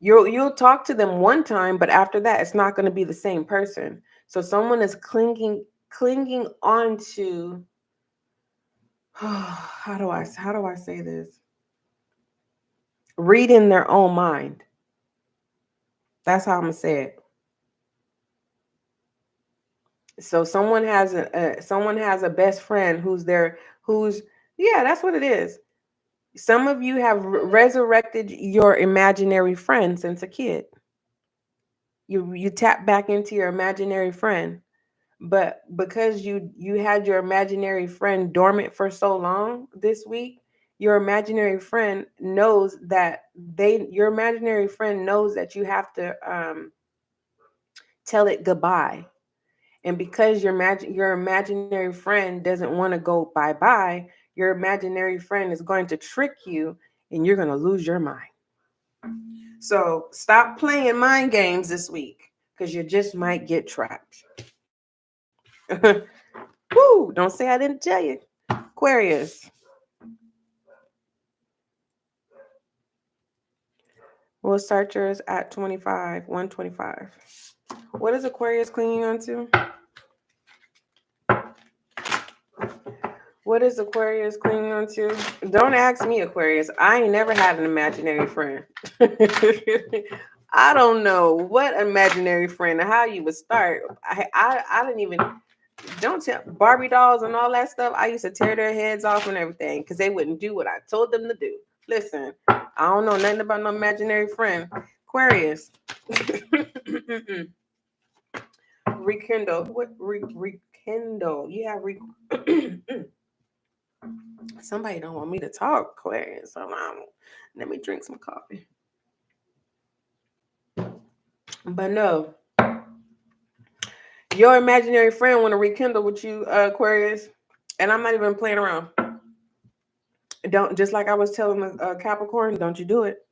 you'll talk to them one time, but after that it's not going to be the same person. So someone is clinging on to how do I say this? Reading their own mind. That's how I'm gonna say it. So someone has a best friend who's yeah, that's what it is. Some of you have resurrected your imaginary friend since a kid. You tap back into your imaginary friend, but because you had your imaginary friend dormant for so long this week, your imaginary friend knows that you have to tell it goodbye. And because your imaginary friend doesn't want to go bye-bye, your imaginary friend is going to trick you, and you're going to lose your mind. So stop playing mind games this week, because you just might get trapped. Woo! Don't say I didn't tell you. Aquarius. We'll start yours at 125. What is Aquarius clinging on to? What is Aquarius clinging on to? Don't ask me, Aquarius. I ain't never had an imaginary friend. I don't know what imaginary friend and how you would start. I didn't even, don't tell Barbie dolls and all that stuff. I used to tear their heads off and everything because they wouldn't do what I told them to do. Listen, I don't know nothing about no imaginary friend. Aquarius. Rekindle. What? Rekindle. Yeah, somebody don't want me to talk, Aquarius. So let me drink some coffee. But no, your imaginary friend want to rekindle with you, Aquarius, and I'm not even playing around. Don't, just like I was telling Capricorn, don't you do it.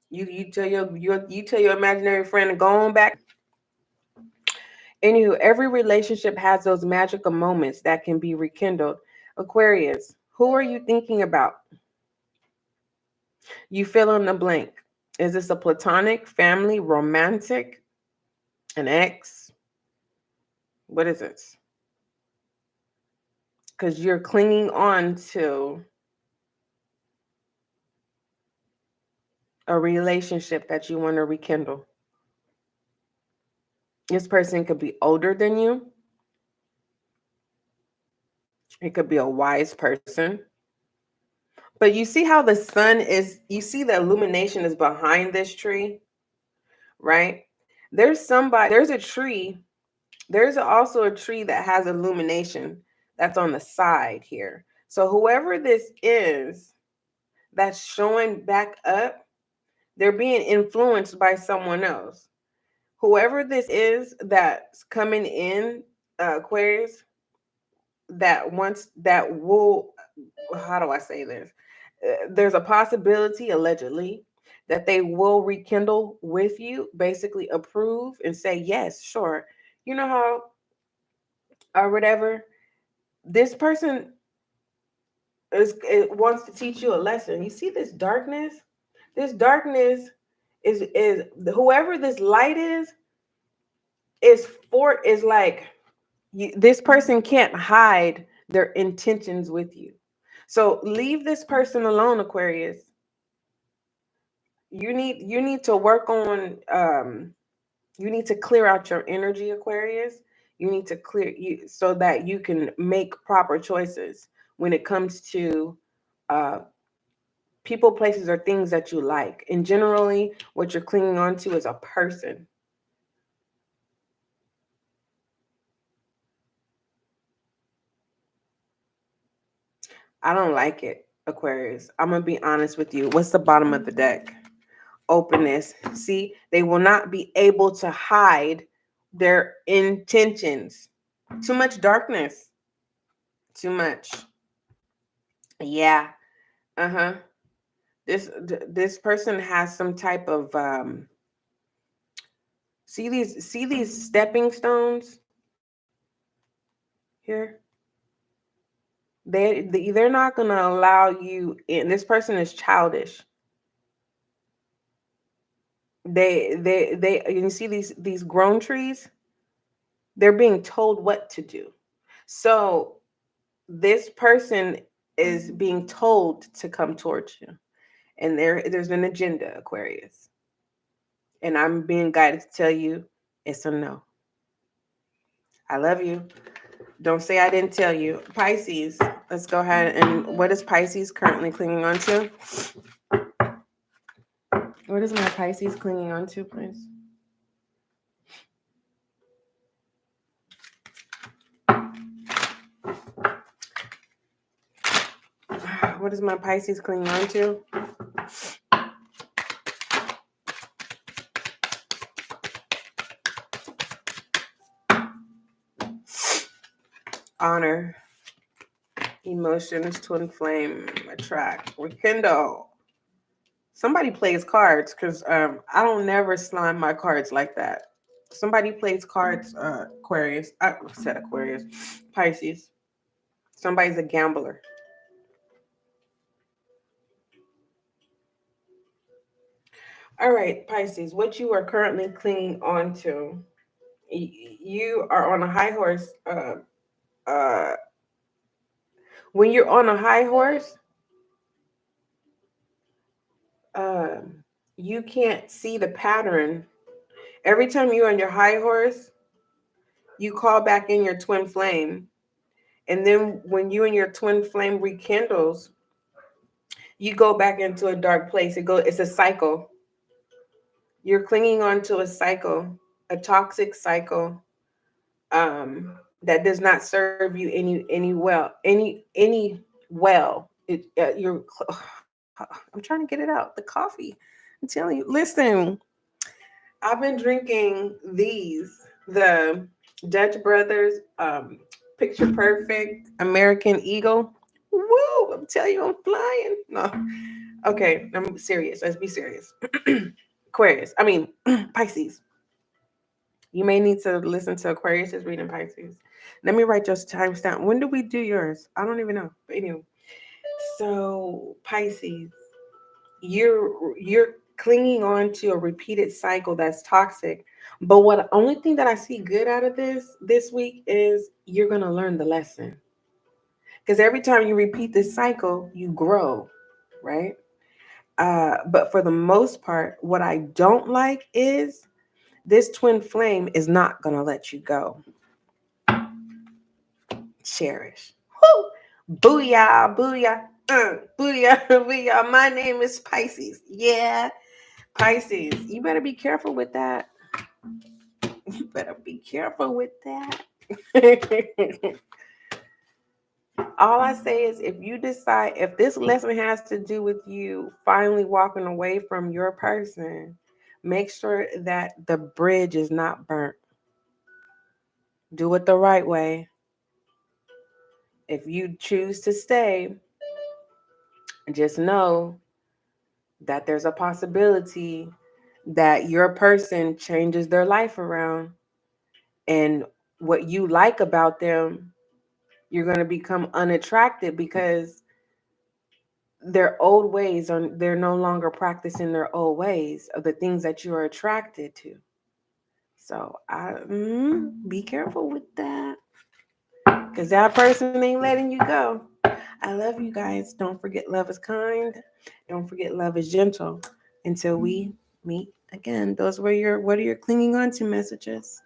You tell your imaginary friend to go on back. Anywho, every relationship has those magical moments that can be rekindled. Aquarius, who are you thinking about? You fill in the blank. Is this a platonic, family, romantic, an ex? What is this? Because you're clinging on to a relationship that you want to rekindle. This person could be older than you. It could be a wise person. But you see how the sun is, you see the illumination is behind this tree, right? There's a tree. There's also a tree that has illumination that's on the side here. So whoever this is that's showing back up, they're being influenced by someone else. whoever this is that's coming in, Aquarius, that will, how do I say this? There's a possibility, allegedly, that they will rekindle with you, basically approve and say, yes, sure. You know how, or whatever. This person it wants to teach you a lesson. You see this darkness? This darkness is whoever this light is like this person can't hide their intentions with you. So leave this person alone, Aquarius. You need to work on you need to clear out your energy, Aquarius. You need to clear you so that you can make proper choices when it comes to uh people, places, or things that you like. And generally, what you're clinging on to is a person. I don't like it, Aquarius. I'm going to be honest with you. What's the bottom of the deck? Openness. See, they will not be able to hide their intentions. Too much darkness. Too much. Yeah. Uh-huh. This person has some type of see these stepping stones here. They're not going to allow you in. This person is childish. They you see these grown trees, they're being told what to do. So this person is being told to come towards you, and there's an agenda, Aquarius, and I'm being guided to tell you it's a no. I love you. Don't say I didn't tell you. Pisces, let's go ahead. And what is Pisces currently clinging on to? What is my Pisces clinging on to, please? What is my Pisces clinging on to? Honor, emotions, twin flame, attract, rekindle. Somebody plays cards because I don't never slime my cards like that. Somebody plays cards, Aquarius. I said Aquarius, Pisces. Somebody's a gambler. All right, Pisces, what you are currently clinging on to, you are on a high horse. Uh, when you're on a high horse, you can't see the pattern. Every time you're on your high horse, you call back in your twin flame. And then when you and your twin flame rekindles, you go back into a dark place. It's a cycle. You're clinging on to a cycle, a toxic cycle, that does not serve you any well. I'm trying to get it out. The coffee. I'm telling you. Listen, I've been drinking the Dutch Brothers Picture Perfect American Eagle. Woo! I'm telling you, I'm flying. No. Okay, I'm serious. Let's be serious. Aquarius. I mean, Pisces. You may need to listen to Aquarius' reading Pisces. Let me write your timestamp. When do we do yours? I don't even know. But anyway. So Pisces, you're clinging on to a repeated cycle that's toxic. But what only thing that I see good out of this week is you're gonna learn the lesson. Because every time you repeat this cycle, you grow, right? But for the most part, what I don't like is this twin flame is not gonna let you go. Cherish. Woo! Booyah, booyah, booyah, booyah. My name is Pisces. Yeah, Pisces. You better be careful with that. You better be careful with that. All I say is if you decide, if this lesson has to do with you finally walking away from your person, Make sure that the bridge is not burnt. Do it the right way. If you choose to stay, just know that there's a possibility that your person changes their life around, and what you like about them, you're going to become unattracted because their old ways are, they're no longer practicing their old ways of the things that you are attracted to. So be careful with that, because that person ain't letting you go. I love you guys. Don't forget, love is kind. Don't forget, love is gentle. Until we meet again, those were your what are your clinging on to messages.